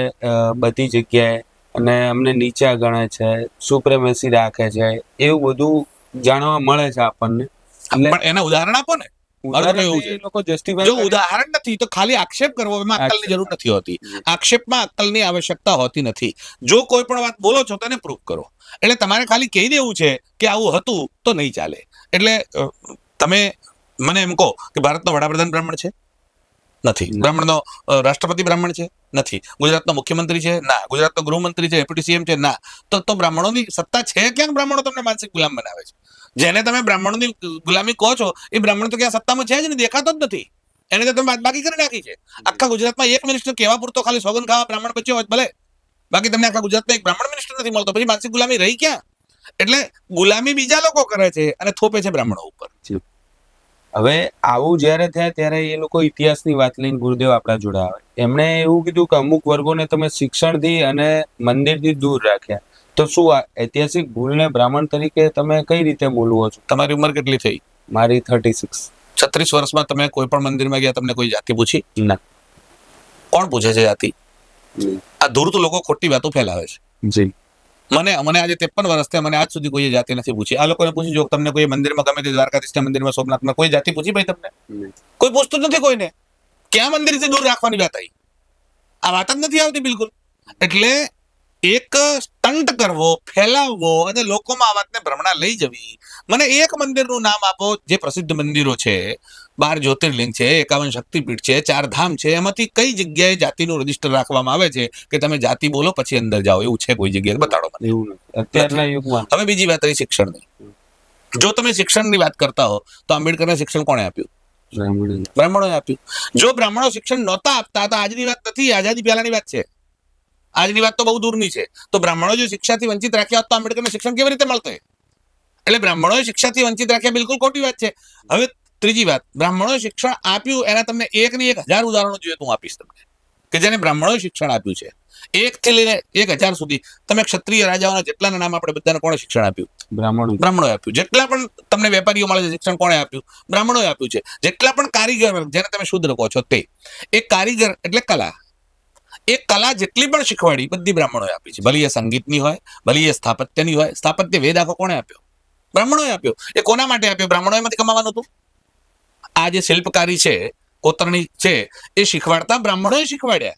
બધી જગ્યાએ, અને અમને નીચા ગણે છે, સુપ્રેમેસી રાખે છે, એવું બધું જાણવા મળે છે આપણને. પણ એના ઉદાહરણ આપો ને. જો ઉદાહરણ નથી તો ખાલી આક્ષેપ કરવો, એમાં અક્કલની જરૂર નથી હોતી. આક્ષેપમાં અક્કલની આવશ્યકતા હોતી નથી. જો કોઈ પણ વાત બોલો છો તેને પ્રૂફ કરો. એટલે તમારે ખાલી કહી દેવું છે કે આવું હતું તો નહીં ચાલે. એટલે તમે મને એમ કહો કે ભારતનો વડાપ્રધાન બ્રાહ્મણ છે? નથી. બ્રાહ્મણનો રાષ્ટ્રપતિ બ્રાહ્મણ છે? નથી. ગુજરાતનો મુખ્યમંત્રી છે? ના. ગુજરાતનો ગૃહમંત્રી છે, ડેપ્યુટી સીએમ છે? ના. તો બ્રાહ્મણોની સત્તા છે ક્યાંક? બ્રાહ્મણો તમને માનસિક ગુલામ બનાવે છે. જેને તમે બ્રાહ્મણોની ગુલામી કહો છો એ બ્રાહ્મણ તો ક્યાં સત્તામાં છે જ નહીં, દેખાતો જ નથી. એને તો તમે બાકી કરી નાખી છે. આખા ગુજરાતમાં એક મિનિસ્ટર કેવા પૂરતો ખાલી સોગન ખાવા બ્રાહ્મણ બચ્યો હોય ભલે, બાકી તમને આખા ગુજરાતમાં એક બ્રાહ્મણ મિનિસ્ટર નથી મળતો. પછી માનસિક ગુલામી રહી ક્યાં? એટલે ગુલામી બીજા લોકો કરે છે અને થોપે છે બ્રાહ્મણો ઉપર. હવે આવું જ્યારે થાય ત્યારે એ લોકો ઇતિહાસની વાત લઈને ગુરુદેવ આપણા જોડે આવે. એમણે એવું કીધું કે અમુક વર્ગોને તમે શિક્ષણથી અને મંદિરથી દૂર રાખ્યા. તો શું આ ઐતિહાસિક ભૂલને બ્રાહ્મણ તરીકે તમે કઈ રીતે બોલવો છો? તમારી ઉંમર કેટલી થઈ? મારી 36. 36 વર્ષમાં તમે કોઈ પણ મંદિરમાં ગયા, તમને કોઈ જાતિ પૂછી? ના. કોણ પૂછે છે જાતિ? આ ધૂર્ત લોકો ખોટી વાતો ફેલાવે છે. જી. મને આજે 53 વર્ષ થયા, મને આજ સુધી કોઈ જાતિ નથી પૂછી. આ લોકોને પૂછી જો તમને કોઈ મંદિરમાં, ગમે તે દ્વારકાધીશના મંદિરમાં, સોમનાથમાં કોઈ જાતિ પૂછી ભાઈ તમને? કોઈ પૂછતું નથી કોઈને. ક્યાં મંદિરથી દૂર રાખવાની વાત આવી? આ વાત જ નથી આવતી બિલકુલ. એટલે એક સ્ટન્ટ કરવો, ફેલાવવો અને લોકોમાં આ વાતને ભ્રમણા લઈ જવી. મને એક મંદિરનું નામ આપો જે પ્રસિદ્ધ મંદિરો છે, 12 જ્યોતિર્લિંગ છે, 51 શક્તિપીઠ છે, 4 ધામ છે, એમાંથી કઈ જગ્યાએ જાતિનું રજીસ્ટર રાખવામાં આવે છે કે તમે જાતિ બોલો પછી અંદર જાઓ, એવું છે કોઈ જગ્યાએ? બતાડો મને. એવું નથી અત્યારના યુગમાં. હવે બીજી વાત રહી શિક્ષણની. જો તમે શિક્ષણની વાત કરતા હો તો આંબેડકરને શિક્ષણ કોણે આપ્યું? બ્રાહ્મણોએ આપ્યું. જો બ્રાહ્મણો શિક્ષણ નહોતા આપતા તો આજની વાત નથી, આઝાદી પહેલાની વાત છે. આજની વાત તો બહુ દૂરની છે. તો બ્રાહ્મણો જો શિક્ષાથી વંચિત રાખ્યા હોત તો આંબેડકરને શિક્ષણ કેવી રીતે મળતે? એટલે બ્રાહ્મણોએ શિક્ષાથી વંચિત રાખ્યા બિલકુલ ખોટી વાત છે. હવે ત્રીજી વાત, બ્રાહ્મણોએ શિક્ષણ આપ્યું એના તમને 1 ની 1000 ઉદાહરણો જોઈએ તો હું આપીશ તમને કે જેને બ્રાહ્મણોએ શિક્ષણ આપ્યું છે. 1 થી લઈને 1000 સુધી. તમે ક્ષત્રિય રાજાઓના જેટલાના નામ આપણે બધાને કોણે શિક્ષણ આપ્યું? બ્રાહ્મણોએ આપ્યું. જેટલા પણ તમને વેપારીઓ મળે છે શિક્ષણ કોણે આપ્યું? બ્રાહ્મણોએ આપ્યું છે. જેટલા પણ કારીગર જેને તમે શૂદ્ર કહો છો તે, એ કારીગર એટલે કલા, એ કલા જેટલી પણ શીખવાડી બધી બ્રાહ્મણોએ આપી છે. ભલે એ સંગીતની હોય, ભલે એ સ્થાપત્યની હોય. સ્થાપત્ય વેદ આખો કોણે આપ્યો? બ્રાહ્મણોએ આપ્યો. એ કોના માટે આપ્યો? બ્રાહ્મણોમાંથી કમાવાનું હતું. આ જે શિલ્પકારી છે, કોતરણી છે, એ શીખવાડતા બ્રાહ્મણોએ શીખવાડ્યા.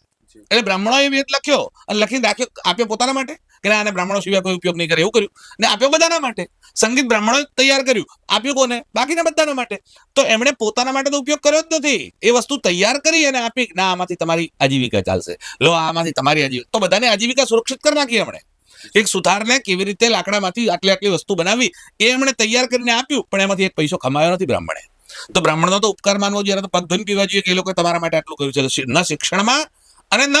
એટલે બ્રાહ્મણોએ વેદ લખ્યો અને લખીને રાખ્યો, આપ્યો પોતાના માટે કે ના આને બ્રાહ્મણો સિવાય કોઈ ઉપયોગ નહીં કરે, એવું કર્યું ને આપ્યો બધાના માટે. સંગીત બ્રાહ્મણોએ તૈયાર કર્યું, આપ્યું કોને? બાકીના બધાના માટે. તો એમણે પોતાના માટે તો ઉપયોગ કર્યો જ નથી. એ વસ્તુ તૈયાર કરી અને આપી, ના આમાંથી તમારી આજીવિકા ચાલશે, લો આમાંથી તમારી આજીવિકા. તો બધાને આજીવિકા સુરક્ષિત કરી નાખી એમણે. એક સુથારને કેવી રીતે લાકડામાંથી આટલી આટલી વસ્તુ બનાવી એ એમણે તૈયાર કરીને આપ્યું, પણ એમાંથી એક પૈસો કમાયો નથી બ્રાહ્મણે. તો બ્રાહ્મણનો તો ઉપકાર માનવો જોઈએ, તો પગ ધોઈને કહેવા જોઈએ કે એ લોકો તમારા માટે આટલું કર્યું છે. ન શિક્ષણમાં અને ન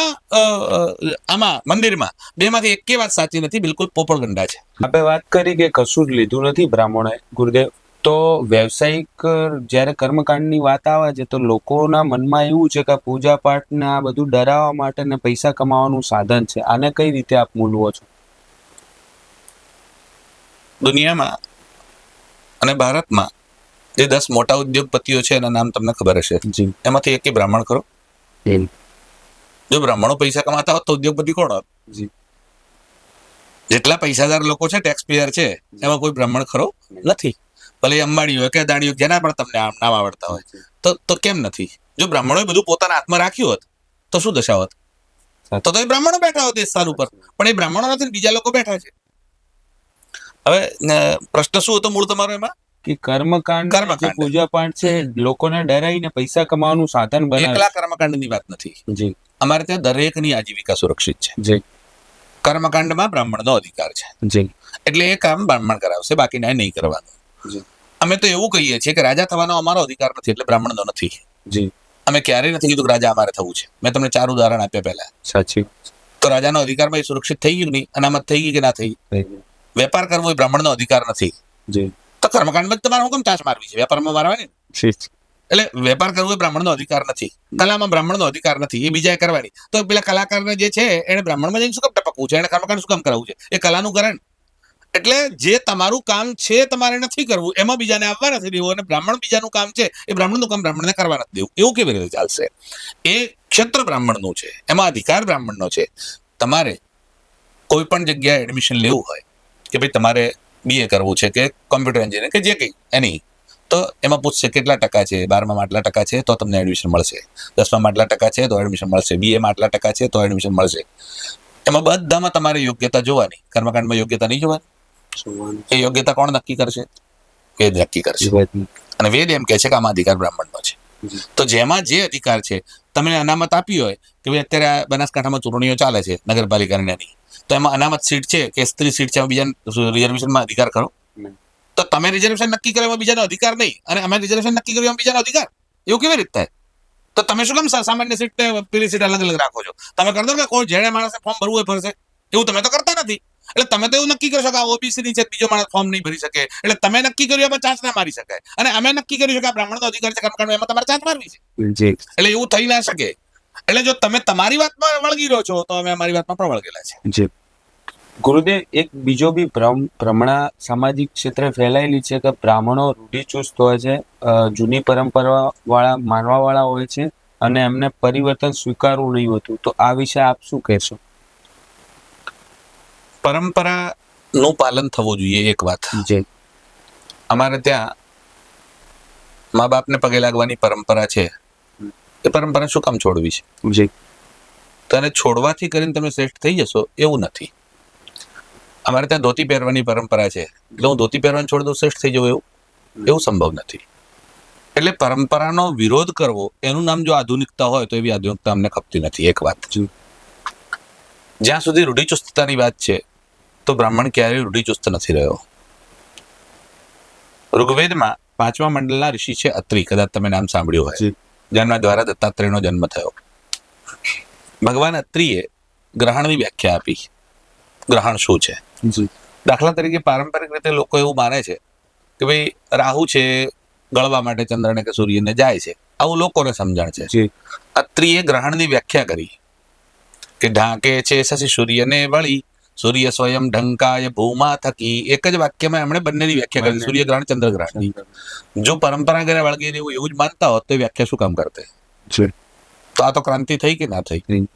આમાં મંદિરમાં, બેમાંથી એકે વાત સાચી નથી, બિલકુલ પોપળ ગંડા છે. આપણે વાત કરી કે કશું જ લીધું નથી બ્રાહ્મણોએ, ગુરુદેવ. તો વ્યવસાયિક જ્યારે કર્મકાંડની વાત આવે છે તો લોકોના મનમાં એવું છે કે પૂજા પાઠને આ બધું ડરાવવા માટે ને પૈસા કમાવાનું સાધન છે. આને કઈ રીતે આપ મૂલવો છો? દુનિયામાં અને ભારતમાં જે 10 મોટા ઉદ્યોગપતિઓ છે એના નામ તમને ખબર હશે. એમાંથી એકે બ્રાહ્મણ ખરો? જો બ્રાહ્મણો પૈસા કમાતા હોત તો ઉદ્યોગપતિ કોણ હોત? જેટલા પૈસાદાર લોકો છે, ટેક્સ પેયર છે, એમાં કોઈ બ્રાહ્મણ ખરો? નથી. ભલે અંબાણી હોય કે અદાણી હોય, જેના પણ તમને નામ આવડતા હોય, તો કેમ નથી? જો બ્રાહ્મણોએ બધું પોતાના હાથમાં રાખ્યું હોત તો શું દશા હોત? તો એ બ્રાહ્મણો બેઠા હોત એ સ્થાન ઉપર, પણ એ બ્રાહ્મણો નથી, બીજા લોકો બેઠા છે. હવે પ્રશ્ન શું હતો મૂળ તમારો એમાં? કે કર્મકાંડ જે પૂજા પાઠ છે લોકોને ડરાઈને પૈસા કમાવાનું સાધન બનાવે. એકલા કર્મકાંડની વાત નથી. જી. અમારે ત્યાં દરેકની આજીવિકા સુરક્ષિત છે. જી. કર્મકાંડમાં બ્રાહ્મણનો અધિકાર છે. જી. એટલે એ કામ બ્રાહ્મણ કરાવશે, બાકીના નહીં કરવાનું. જી. અમે તો એવું કહીએ છીએ કે રાજા થવાનો અમારો અધિકાર નથી, એટલે બ્રાહ્મણનો નથી. જી. અમે ક્યારેય નથી કીધું કે રાજા અમારે થવું છે. મેં તમને 4 ઉદાહરણ આપ્યા પહેલા. સાચી. તો રાજાનો અધિકારમાં એ સુરક્ષિત થઈ ગયું નહીં, અનામત થઈ ગઈ કે ના થઈ? વેપાર કરવો એ બ્રાહ્મણનો અધિકાર નથી. જી. તો કર્મકાંડમાં તમારે હુકમ ચાસ મારવી છે, વેપારમાં મારવાની. એટલે વેપાર કરવો એ બ્રાહ્મણનો અધિકાર નથી. કલામાં બ્રાહ્મણનો અધિકાર નથી, એ બીજાએ કરવાની. તો પેલા કલાકારને જે છે એને બ્રાહ્મણમાં જઈને શું કામ ટપકવું છે? એને કર્મકાંડ શું કામ કરાવવું છે? એ કલાનું કરણ. એટલે જે તમારું કામ છે તમારે નથી કરવું, એમાં બીજાને આવવા નથી દેવું, અને બ્રાહ્મણ બીજાનું કામ છે એ બ્રાહ્મણનું કામ બ્રાહ્મણને કરવા નથી દેવું. એવું કેવી રીતે ચાલશે? એ ક્ષેત્ર બ્રાહ્મણનું છે, એમાં અધિકાર બ્રાહ્મણનો છે. તમારે કોઈ પણ જગ્યાએ એડમિશન લેવું હોય કે ભાઈ તમારે BA કરવું છે કે કોમ્પ્યુટર એન્જિનિયર કે જે કંઈ એની, તો એમાં પૂછશે કેટલા ટકા છે, 12માં આટલા ટકા છે તો તમને એડમિશન મળશે, 10માં આટલા ટકા છે તો એડમિશન મળશે, BAમાં આટલા ટકા છે તો એડમિશન મળશે. એમાં બધામાં તમારે યોગ્યતા જોવાની, કર્મકાંડમાં યોગ્યતા નહીં જોવાની. એ યોગ્યતા કોણ નક્કી કરશે? વેદ નક્કી કરશે. અને વેદ એમ કહે છે કે આમાં અધિકાર બ્રાહ્મણનો છે. તો જેમાં જે અધિકાર છે, તમે અનામત આપી હોય કે ભાઈ અત્યારે આ બનાસકાંઠામાં ચૂંટણીઓ ચાલે છે નગરપાલિકાની એની, તો એમાં અનામત સીટ છે કે સ્ત્રી સીટ છે, બીજા રિઝર્વેશનમાં અધિકાર ખરો? તો તમે રિઝર્વેશન નક્કી કર્યો એમાં બીજાનો અધિકાર નહીં, અને અમે રિઝર્વેશન નક્કી કર્યું એમાં બીજાનો અધિકાર. એવું કેવી રીતે થાય? તો તમે શું કામ સામાન્ય સીટ ને પેલી સીટ અલગ અલગ રાખો છો? તમે કરશો કે કોઈ જેણે માણસે ફોર્મ ભરવું હોય ભરશે, એવું તમે તો કરતા નથી. એટલે તમે તો એવું નક્કી કરશો કે આ OBC ની છે, બીજો માણસ ફોર્મ નહીં ભરી શકે, એટલે તમે નક્કી કર્યું એમાં ચાન્સ ના મારી શકાય, અને અમે નક્કી કર્યું છે કે આ બ્રાહ્મણનો અધિકાર છે કર્મકાંડ, એમાં તમારે ચાન્સ મારવી છે. એટલે એવું થઈ ના શકે. એટલે જો તમે તમારી વાતમાં વળગી રહ્યો છો તો અમે અમારી વાતમાં પણ વળગેલા છે. ગુરુદેવ, એક બીજો બી ભ્રમણા સામાજિક ક્ષેત્રે ફેલાયેલી છે કે બ્રાહ્મણો રૂઢિચુસ્ત હોય છે, જૂની પરંપરા વાળા માનવા વાળા હોય છે, અને એમને પરિવર્તન સ્વીકારવું નહીં હોતું. તો આ વિશે આપ શું કહેશો? પરંપરાનું પાલન થવું જોઈએ. એક વાત, અમારે ત્યાં મા બાપને પગે લાગવાની પરંપરા છે, એ પરંપરા શું કામ છોડવી છે? તો એને છોડવાથી કરીને તમે શ્રેષ્ઠ થઈ જશો એવું નથી. અમારે ત્યાં ધોતી પહેરવાની પરંપરા છે એટલે હું ધોતી પહેરવાનું છોડી દઉં શ્રેષ્ઠ થઈ જવું એવું સંભવ નથી. એટલે પરંપરાનો વિરોધ કરવો એનું નામ જો આધુનિકતા હોય તો એવી આધુનિકતા અમને ખપતી નથી. એક વાત, જ્યાં સુધી રૂઢિચુસ્તતાની વાત છે તો બ્રાહ્મણ ક્યારેય રૂઢિચુસ્ત નથી રહ્યો. ઋગ્વેદમાં 5મા મંડળના ઋષિ છે અત્રિ, કદાચ તમે નામ સાંભળ્યું હોય, જેમના દ્વારા દત્તાત્રેયનો જન્મ થયો. ભગવાન અત્રિએ ગ્રહણની વ્યાખ્યા આપી. ગ્રહણ શું છે? દાખલા તરીકે પારંપરિક રીતે લોકો એવું માને છે કે ભાઈ રાહુ છે ગળવા માટે ચંદ્રને કે સૂર્યને જાય છે, આવું લોકોને સમજણ છે. અત્રિએ ગ્રહણની વ્યાખ્યા કરી કે ઢાંકે છે શશી સૂર્યને વળી, સૂર્ય સ્વયં ઢંકાય ભૂમા થકી. એક જ વાક્યમાં એમણે બંનેની વ્યાખ્યા કરી, સૂર્યગ્રહણ ચંદ્રગ્રહણની. જો પરંપરા કરે વળગી રહેવું એવું જ માનતા હોત તો એ વ્યાખ્યા શું કામ કરતે? તો આ તો ક્રાંતિ થઈ કે ના થઈ?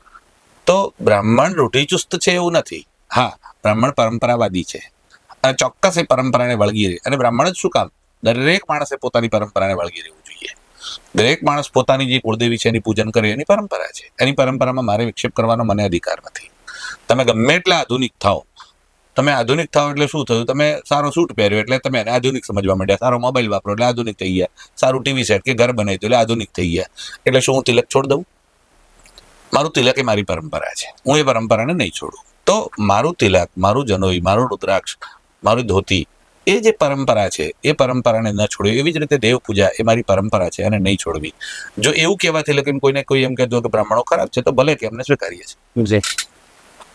તો બ્રાહ્મણ રૂઢિચુસ્ત છે એવું નથી. હા, બ્રાહ્મણ પરંપરાવાદી છે અને ચોક્કસ એ પરંપરાને વળગી રહે. અને બ્રાહ્મણ જ શું કામ, દરેક માણસે પોતાની પરંપરાને વળગી રહેવું જોઈએ. દરેક માણસ પોતાની જે કુળદેવી છે એની પૂજન કરે, એની પરંપરા છે. એની પરંપરામાં મારે વિક્ષેપ કરવાનો મને અધિકાર નથી. તમે ગમે એટલા આધુનિક થાઓ, તમે આધુનિક થાઓ એટલે શું થયું? તમે સારો સૂટ પહેર્યો એટલે તમે એને આધુનિક સમજવા માંડ્યા, સારો મોબાઈલ વાપરો એટલે આધુનિક થઈ ગયા, સારું ટીવી સેટ કે ઘર બનાવી એટલે આધુનિક થઈ ગયા. એટલે શું હું તિલક છોડ દઉં? મારું તિલક એ મારી પરંપરા છે, હું એ પરંપરાને નહીં છોડું. તો મારું તિલક, મારું જનોઈ, મારું રુદ્રાક્ષ, મારું ધોતી, એ જે પરંપરા છે એ પરંપરાને ન છોડવી. એવી જ રીતે દેવ પૂજા એ મારી પરંપરા છે, એને નહીં છોડવી. જો એવું કહેવાથી લગન કોઈને કોઈ એમ કહેતો કે બ્રાહ્મણો ખરાબ છે તો ભલે કે એમને સ્વીકારીએ છીએ.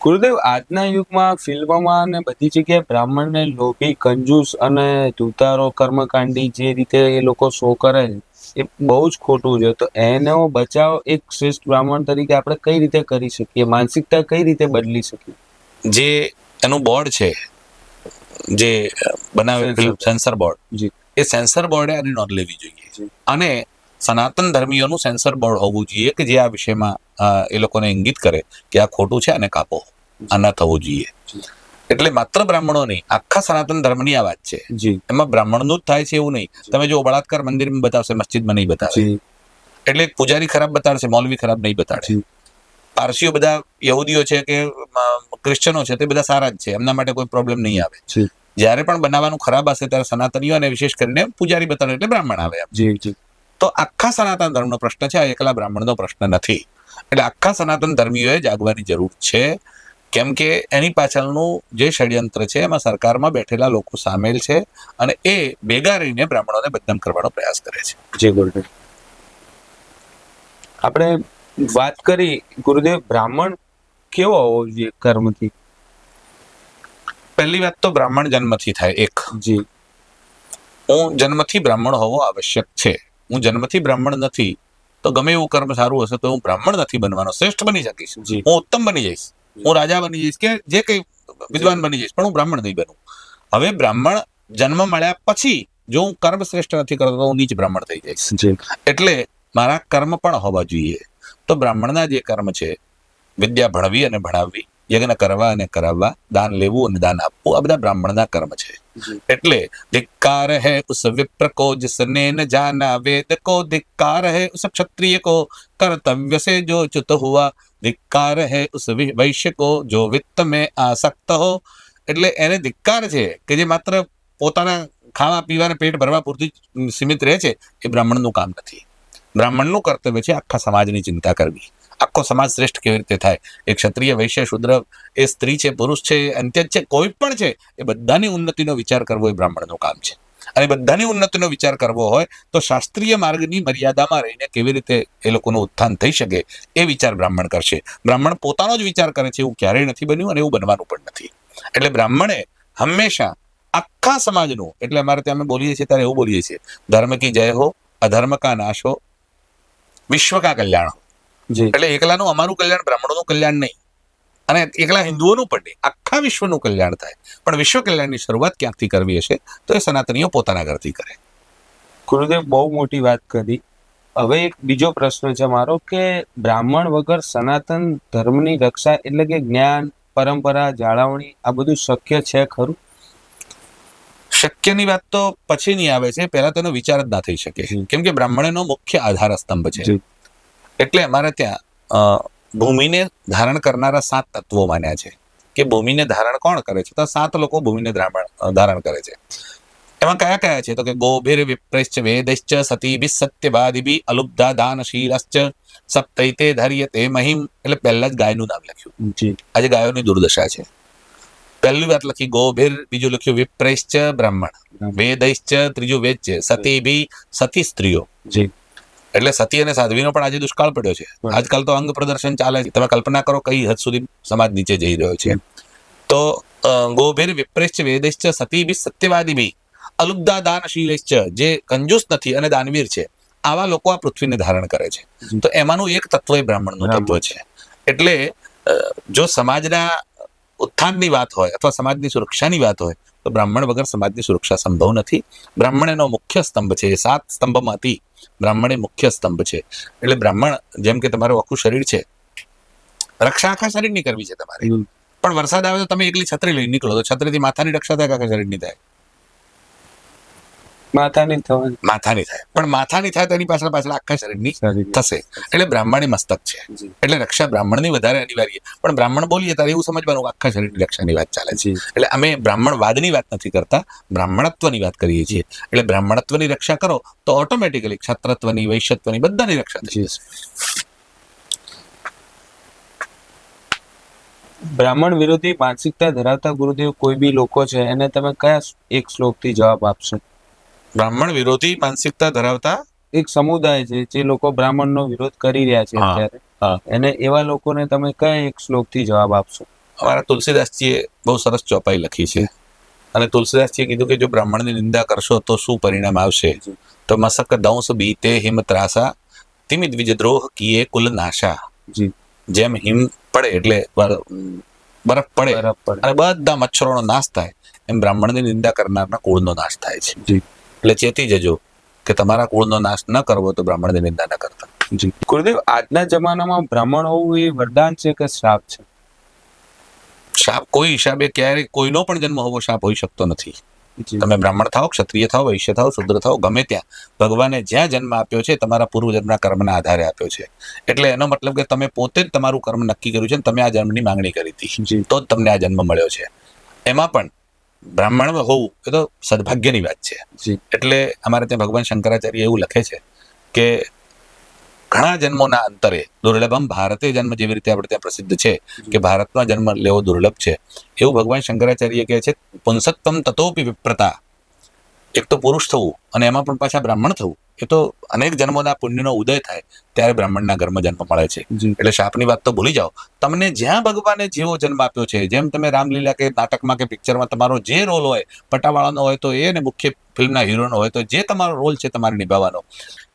ગુરુદેવ, આજના યુગમાં ફિલ્મોમાં અને બધી જગ્યાએ બ્રાહ્મણને લોભી, કંજૂસ અને ધૂતારો, કર્મકાંડી જે રીતે એ લોકો શો કરે છે એ બહુ જ ખોટું છે. તો એનો બચાવ એક શ્રેષ્ઠ બ્રાહ્મણ તરીકે આપણે કઈ રીતે કરી શકીએ? માનસિકતા કઈ રીતે બદલી શકીએ? જે એનું બોર્ડ છે, જે બનાવે સેન્સર બોર્ડ, એ સેન્સર બોર્ડે આની નોંધ લેવી જોઈએ. અને સનાતન ધર્મીઓનું સેન્સર બોર્ડ હોવું જોઈએ કે જે આ વિષયમાં એ લોકોને ઇંગિત કરે કે આ ખોટું છે અને કાપો, આ ન થવું જોઈએ. એટલે માત્ર બ્રાહ્મણો નહીં, આખા સનાતન ધર્મની આ વાત છે. એમાં બ્રાહ્મણનું જ થાય છે એવું નહીં. તમે જો બળાત્કાર મંદિરમાં બતાવશે, મસ્જિદમાં નહીં બતાવે. એટલે પૂજારી ખરાબ બતાડશે, મૌલવી ખરાબ નહીં બતાડે. પારસીઓ બધા યહૂદીઓ છે કે ક્રિશ્ચનો છે તે બધા સારા જ છે, એમના માટે કોઈ પ્રોબ્લેમ નહીં આવે. જ્યારે પણ બનાવવાનું ખરાબ હશે ત્યારે સનાતનીઓ અને વિશેષ કરીને પૂજારી બતાવે એટલે બ્રાહ્મણ આવે. તો આખા સનાતન ધર્મનો પ્રશ્ન છે, આ એકલા બ્રાહ્મણનો પ્રશ્ન નથી. એટલે આખા સનાતન ધર્મીઓએ જાગવાની જરૂર છે. કેમ કે એની પાછળનું જે ષડયંત્ર છે એમાં સરકારમાં બેઠેલા લોકો સામેલ છે અને એ ભેગા રહીને બ્રાહ્મણોને બદનામ કરવાનો પ્રયાસ કરે છે. જી ગુરુદેવ, આપણે વાત કરી ગુરુદેવ, બ્રાહ્મણ કેવો હોવો જોઈએ કર્મથી? પહેલી વાત તો બ્રાહ્મણ જન્મથી થાય. એક, હું જન્મથી બ્રાહ્મણ હોવો આવશ્યક છે. હું જન્મથી બ્રાહ્મણ નથી તો ગમે એવું કર્મ સારું હશે તો હું બ્રાહ્મણ નથી બનવાનો. શ્રેષ્ઠ બની શકીશ, હું ઉત્તમ બની જઈશ, હું રાજા બની જઈશ કે જે કઈ વિદ્વાન બની જઈશ, પણ હું બ્રાહ્મણ નહીં બનું. હવે બ્રાહ્મણ જન્મ મળ્યા પછી જો હું કર્મ શ્રેષ્ઠ નથી કરતો તો હું નીચ બ્રાહ્મણ થઈ જઈશ. એટલે મારા કર્મ પણ હોવા જોઈએ. તો બ્રાહ્મણના જે કર્મ છે, વિદ્યા ભણવી અને ભણાવવી, યજ્ઞ કરવા અને કરાવવા, દાન લેવું અને દાન આપવું, આ બધા બ્રાહ્મણના કર્મ છે. એટલે ધિક્કાર હૈ ઉસ વિપ્ર કો જિસને ન જાના વેદ કો, ધિક્કાર હૈ ઉસ ક્ષત્રિય કો કર્તવ્ય સે જો ચ્યુત હુઆ, ધિક્કાર હૈ ઉસ વૈશ્ય કો જો વિત્ત में આસક્ત હો. એટલે એને ધિક્કાર છે કે જે માત્ર પોતાના ખાવા પીવાને પેટ ભરવા પૂરતી સીમિત રહે છે. એ બ્રાહ્મણનું કામ નથી. બ્રાહ્મણનું કર્તવ્ય છે આખા સમાજની ચિંતા કરવી. આખો સમાજ શ્રેષ્ઠ કેવી રીતે થાય, એ ક્ષત્રિય, વૈશ્ય, શુદ્ર, એ સ્ત્રી છે, પુરુષ છે, અંત્ય છે, કોઈ પણ છે, એ બધાની ઉન્નતિનો વિચાર કરવો એ બ્રાહ્મણનું કામ છે. અને બધાની ઉન્નતિનો વિચાર કરવો હોય તો શાસ્ત્રીય માર્ગની મર્યાદામાં રહીને કેવી રીતે એ લોકોનું ઉત્થાન થઈ શકે એ વિચાર બ્રાહ્મણ કરશે. બ્રાહ્મણ પોતાનો જ વિચાર કરે છે એવું ક્યારેય નથી બન્યું અને એવું બનવાનું પણ નથી. એટલે બ્રાહ્મણે હંમેશા આખા સમાજનું, એટલે અમારે ત્યાં અમે બોલીએ છીએ ત્યારે એવું બોલીએ છીએ, ધર્મ કી જય હો, અધર્મ કા નાશ હો, વિશ્વ કા કલ્યાણ હો. એટલે એકલાનું અમારું કલ્યાણ, બ્રાહ્મણોનું કલ્યાણ નહીં, અને એકલા હિન્દુઓનું પણ નહીં, આખા વિશ્વનું કલ્યાણ થાય. પણ વિશ્વ કલ્યાણની શરૂઆત ક્યાંકથી કરવી હશે તો એ સનાતનીઓ પોતાના ઘરથી કરે. ગુરુદેવ, બહુ મોટી વાત કરી. હવે એક બીજો પ્રશ્ન છે મારો કે બ્રાહ્મણ વગર સનાતન ધર્મની રક્ષા એટલે કે જ્ઞાન, પરંપરા, જાળવણી આ બધું શક્ય છે ખરું? શક્યની વાત તો પછીની આવે છે, પહેલા તેનો વિચાર જ ના થઈ શકે. કેમ કે બ્રાહ્મણનો મુખ્ય આધાર સ્તંભ છે. એટલે અમારે ત્યાં ભૂમિને ધારણ કરનારા 7 તત્વો માન્યા છે કે ભૂમિને ધારણ કોણ કરે છે? તો 7 લોકો ભૂમિને ધારણ કરે છે. એમાં કયા કયા છે? તો કે ગોભીર વિપ્રેશ્ચ વેદશ્ચ સતીભિ સત્યવાદિભિ અલુબ્ધા દાનશીલશ્ચ સપ્તૈતે ધર્યતે મહિમ. એટલે પહેલા જ ગાયનું નામ લખ્યું. જી આજે ગાયોની દુર્દશા છે. પહેલી વાત લખી ગોભીર, બીજું લખ્યું વિપ્રેશ્ચ બ્રાહ્મણ, વેદશ્ચ ત્રીજું વેદ છે, સતીભિ સતી સ્ત્રીઓ. જી એટલે સતી અને સાધ્વીનો પણ આજે દુષ્કાળ પડ્યો છે. આજકાલ તો અંગ પ્રદર્શન ચાલે છે. તમે કલ્પના કરો કઈ હદ સુધી સમાજ નીચે જઈ રહ્યો છે. તો ગોભીર વિપ્રેશ્ચ વેદશ્ચ સતીભિ સત્યવાદિભિ અલુબ્ધા દાનશીલશ્ચ, જે કંજૂસ નથી અને દાનવીર છે, આવા લોકો આ પૃથ્વીને ધારણ કરે છે. તો એમાંનું એક તત્વ એ બ્રાહ્મણનું તત્વ છે. એટલે જો સમાજના ઉત્થાનની વાત હોય અથવા સમાજની સુરક્ષાની વાત હોય તો બ્રાહ્મણ વગર સમાજની સુરક્ષા સંભવ નથી. બ્રાહ્મણ એનો મુખ્ય સ્તંભ છે. 7 સ્તંભમાંથી બ્રાહ્મણ એ મુખ્ય સ્તંભ છે. એટલે બ્રાહ્મણ જેમ કે તમારું આખું શરીર છે, રક્ષા આખા શરીરની કરવી છે તમારે. પણ વરસાદ આવે તો તમે એકલી છત્રી લઈને નીકળો તો છત્રીથી માથાની રક્ષા થાય કે આખા શરીરની થાય? માથાની થવાની. માથાની થાય. પણ માથાની થાય તો એની પાછળ આખા શરીરની શરીરની. થશે. એટલે બ્રાહ્મણ એ મસ્તક છે. જી. એટલે રક્ષા બ્રાહ્મણની વધારે અનિવાર્ય. પણ બ્રાહ્મણ બોલીએ ત્યારે એવું સમજવાનું કે આખા શરીરની રક્ષાની વાત ચાલે છે. જી. એટલે અમે બ્રાહ્મણવાદની વાત નથી કરતા, બ્રાહ્મણત્વની વાત કરીએ છીએ. એટલે બ્રાહ્મણત્વની રક્ષા કરો તો ઓટોમેટિકલી ક્ષત્રત્વની, વૈશ્યત્વની બધાની રક્ષા થઈ જશે. બ્રાહ્મણ વિરોધી માનસિકતા ધરાવતા ગુરુદેવ કોઈ બી લોકો છે એને તમે કયા એક શ્લોકથી જવાબ આપશો? બ્રાહ્મણ વિરોધી માનસિકતા ધરાવતા એક સમુદાય છે જે લોકો બ્રાહ્મણનો વિરોધ કરી રહ્યા છે હા, અત્યારે, હા. એને એવા લોકોને તમે કયા એક શ્લોકથી જવાબ આપશો? અમારા તુલસીદાસજીએ બહુ સરસ ચોપાઈ લખી છે. અને તુલસીદાસજીએ કીધું કે જો બ્રાહ્મણની નિંદા કરશો તો શું પરિણામ આવશે? તો મસક દંશ બીતે હિમ ત્રાસા તિમિ દ્વિજદ્રોહ કીએ કુલ નાશા. જી. જેમ હિમ પડે એટલે બરફ પડે બરાબર પડે. અને બધા મચ્છરોનો નાશ થાય, એમ બ્રાહ્મણની નિંદા કરનારના કુળનો નાશ થાય છે. જી. એટલે ચેતી જજો કે તમારા કુળનો નાશ ન કરવો તો બ્રાહ્મણની નિંદા ન કરતા. જી. ગુરુદેવ, આજના જમાનામાં બ્રાહ્મણ હોવું એ વરદાન છે કે શ્રાપ છે? શાપ કોઈ હિસાબે ક્યારેય કોઈનો પણ જન્મ હોવો શાપ હોઈ શકતો નથી. જી. તમે બ્રાહ્મણ થાઓ, ક્ષત્રિય થાઓ, વૈશ્ય થાઓ, શુદ્ર થાઓ, ગમે ત્યાં ભગવાને જ્યાં જન્મ આપ્યો છે તમારા પૂર્વજન્મના કર્મના આધારે આપ્યો છે. એટલે એનો મતલબ કે તમે પોતે જ તમારું કર્મ નક્કી કર્યું છે અને તમે આ જન્મની માંગણી કરી હતી, જી. તો જ તમને આ જન્મ મળ્યો છે. એમાં પણ બ્રાહ્મણ હોવું એ તો સદભાગ્યની વાત છે. જી. એટલે અમારે ત્યાં ભગવાન શંકરાચાર્ય એવું લખે છે કે ઘણા જન્મોના અંતરે દુર્લભમ ભારતે જન્મ, જેવી રીતે આપણે ત્યાં પ્રસિદ્ધ છે કે ભારતમાં જન્મ લેવો દુર્લભ છે, એવું ભગવાન શંકરાચાર્ય કહે છે પુંસક્તમ તતોપી વિપ્રતા. એક તો પુરુષ થવું અને એમાં પણ પાછા બ્રાહ્મણ થવું, એ તો અનેક જન્મોના પુણ્યનો ઉદય થાય ત્યારે બ્રાહ્મણના ઘરમાં જન્મ મળે છે. જી. એટલે શાપની વાત તો ભૂલી જાઓ. તમને જ્યાં ભગવાને જેવો જન્મ આપ્યો છે, જેમ તમે રામલીલા કે નાટકમાં કે પિક્ચરમાં તમારો જે રોલ હોય, પટાવાળાનો હોય તો એ, ને મુખ્ય ફિલ્મના હીરોનો હોય તો જે તમારો રોલ છે તમારે નિભાવવાનો,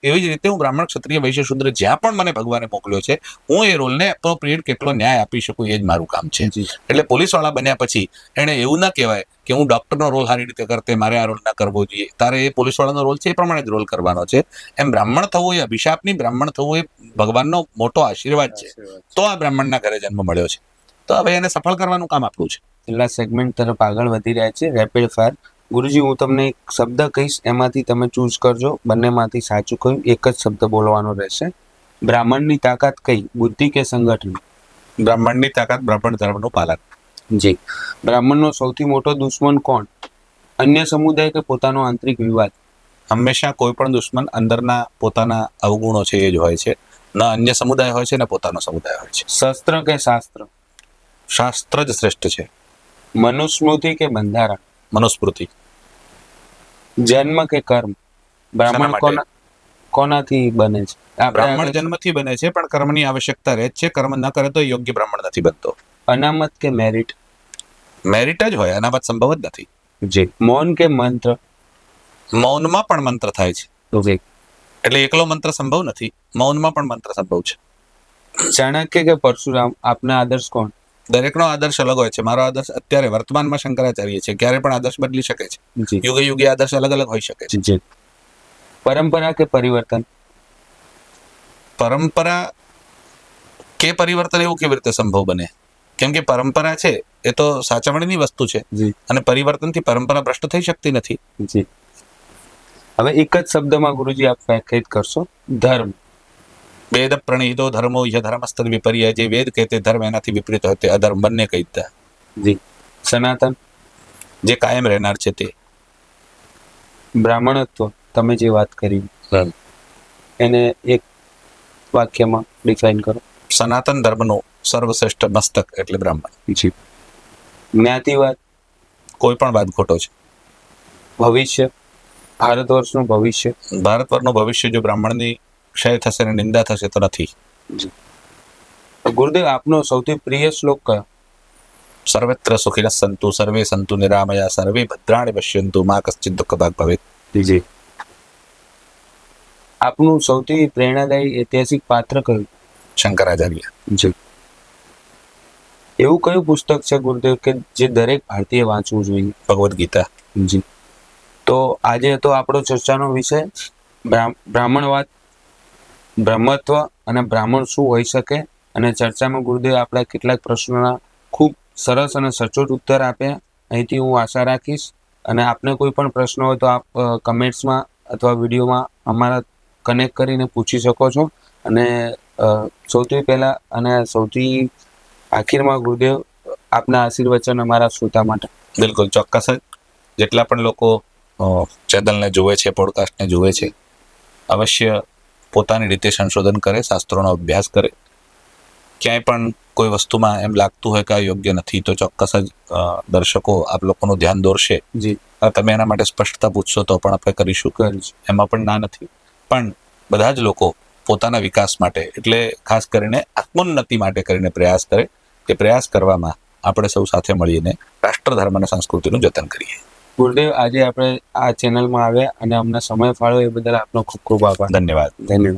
એવી જ રીતે હું બ્રાહ્મણ, ક્ષત્રિય, વૈશ્ય, શૂદ્ર જ્યાં પણ મને ભગવાને મોકલ્યો છે, હું એ રોલને એપ્રોપ્રિએટ કેટલો ન્યાય આપી શકું એ જ મારું કામ છે. જી. એટલે પોલીસવાળા બન્યા પછી એને એવું ના કહેવાય કે હું ડોક્ટરનો રોલ સારી રીતે કરતે મારે આ રોલ ના કરવો જોઈએ. તારે એ પોલીસવાળાનો રોલ છે એ પ્રમાણે જ રોલ કરવાનો છે. એમ બ્રાહ્મણ થવું એ અભિશાપની, બ્રાહ્મણ થવું એ ભગવાનનો મોટો આશીર્વાદ છે. તો આ બ્રાહ્મણના ઘરે જન્મ મળ્યો છે. તો હવે એને સફળ કરવાનું કામ આપણું છે. છેલ્લા સેગમેન્ટ તરફ આગળ વધી રહ્યા છે, રેપિડ ફાયર. ગુરુજી, હું તમને એક શબ્દ કહીશ, એમાંથી તમે ચૂઝ કરજો. બંનેમાંથી સાચું કહ્યું, એક જ શબ્દ બોલવાનો રહેશે. બ્રાહ્મણની તાકાત કઈ, બુદ્ધિ કે સંગઠન? બ્રાહ્મણની તાકાત બ્રાહ્મણ ધર્મનું પાલન. જી. બ્રાહ્મણનો સૌથી મોટો દુશ્મન કોણ, અન્ય સમુદાય કે પોતાનો આંતરિક વિવાદ? હંમેશા કોઈ પણ દુશ્મન અંદરના પોતાના અવગુણો છે એ જ હોય છે. ન અન્ય સમુદાય હોય છે ને પોતાનો સમુદાય હોય છે. શસ્ત્ર કે શાસ્ત્ર? શાસ્ત્ર જ શ્રેષ્ઠ છે. મનુસ્મૃતિ કે બંધારણ? મનુસ્મૃતિ. જન્મ કે કર્મ? બ્રાહ્મણ માટે? કોનાથી બને છે? બ્રાહ્મણ જન્મથી બને છે, પણ કર્મની આવશ્યકતા રહે જ છે. કર્મ ન કરે તો એ યોગ્ય બ્રાહ્મણ નથી બનતો. અનામત કે મેરિટ? મેરિટ જ હોય, અનામત સંભવ જ નથી. જી. મૌન કે મંત્ર? મૌનમાં પણ મંત્ર થાય છે. ઓકે. એટલે એકલો મંત્ર સંભવ નથી, મૌનમાં પણ મંત્ર સંભવ છે. ચાણક્ય કે પરશુરામ, આપના આદર્શ કોણ? દરેકનો આદર્શ અલગ હોય છે. મારો આદર્શ અત્યારે વર્તમાનમાં શંકરાચાર્ય છે. ક્યારે પણ આદર્શ બદલી શકે છે. જી. યુગે યુગે આદર્શ અલગ અલગ હોઈ શકે છે. જી. પરંપરા કે પરિવર્તન? પરંપરા કે પરિવર્તન એવું કેવી રીતે સંભવ બને? કેમ કે પરંપરા છે એ તો સાચવણીની વસ્તુ છે, જી. અને પરિવર્તનથી પરંપરા ભ્રષ્ટ થઈ શકતી નથી. જી. હવે એક જ શબ્દમાં ગુરુજી આપ વ્યાખ્યાયિત કરશો, ધર્મ. વેદ પ્રણીતો ધર્મો ય ધર્મસ્તદ વિપર્ય, જે વેદ કહેતે ધર્મ એનાથી વિપરીત હોય તે અધર્મ, બંને કહી દીધા. જી. સનાતન જે કાયમ રહેનાર છે તે. બ્રાહ્મણત્વ તમે જે વાત કરી બરાબર. એને એક વાક્યમાં ડિફાઇન કરો. સનાતન ધર્મનો સર્વશ્રેષ્ઠ મસ્તક એટલે બ્રાહ્મણ. જી. જ્ઞાતિવાદ, કોઈ પણ વાત ખોટો છે. ભવિષ્ય, ભારત વર્ષનું ભવિષ્ય. ભારત પરનું ભવિષ્ય જો બ્રાહ્મણની ક્ષય થશે ને નિંદા થશે તો નથી. ગુરુદેવ આપનો સૌથી પ્રિય શ્લોક કયો? સર્વત્ર સુખિનઃ સંતુ સર્વે સંતુ નિરામયા સર્વે ભદ્રાણિ પશ્યન્તુ મા કશ્ચિત દુઃખ ભાગ ભવેત. જી. આપનું સૌથી પ્રેરણાદાયી ઐતિહાસિક પાત્ર કયું? શંકરાચાર્ય. જી. એવું કયું પુસ્તક છે ગુરુદેવ કે જે દરેક ભારતીય વાંચવું જોઈએ? ભગવદ્ ગીતા. જી. તો આજે તો આપણો ચર્ચાનો વિષય બ્રાહ્મણવાદ, બ્રહ્મત્વ અને બ્રાહ્મણ શું હોઈ શકે, અને ચર્ચામાં ગુરુદેવ આપણા કેટલાક પ્રશ્નોના ખૂબ સરસ અને સચોટ ઉત્તર આપ્યા. અહીંથી હું આશા રાખીશ, અને આપને કોઈ પણ પ્રશ્ન હોય તો આપ કમેન્ટ્સમાં અથવા વિડીયોમાં અમારા કનેક્ટ કરીને પૂછી શકો છો. અને સૌથી પહેલાં અને સૌથી આખીરમાં ગુરુદેવ આપના આશીર્વચન અમારા શ્રોતા માટે. બિલકુલ ચોક્કસ જ. જેટલા પણ લોકો ચેનલને જુએ છે, પોડકાસ્ટને જુએ છે, અવશ્ય પોતાની રીતે સંશોધન કરે, શાસ્ત્રોનો અભ્યાસ કરે. ક્યાંય પણ કોઈ વસ્તુમાં એમ લાગતું હોય કે આ યોગ્ય નથી તો ચોક્કસ જ દર્શકો આપ લોકોનું ધ્યાન દોરશે. જી. તમે એના માટે સ્પષ્ટતા પૂછશો તો પણ આપણે કરીશું. એમાં પણ ના નથી. પણ બધા જ લોકો પોતાના વિકાસ માટે, એટલે ખાસ કરીને આત્મોન્નતિ માટે કરીને પ્રયાસ કરે. કે પ્રયાસ કરવામાં આપણે સૌ સાથે મળીને રાષ્ટ્ર ધર્મ અને સંસ્કૃતિનું જતન કરીએ. ગુરુદેવ, આજે આપણે આ ચેનલમાં આવ્યા અને અમને સમય ફાળવ્યો એ બદલ આપનો ખૂબ ખૂબ આભાર. ધન્યવાદ. ધન્યવાદ.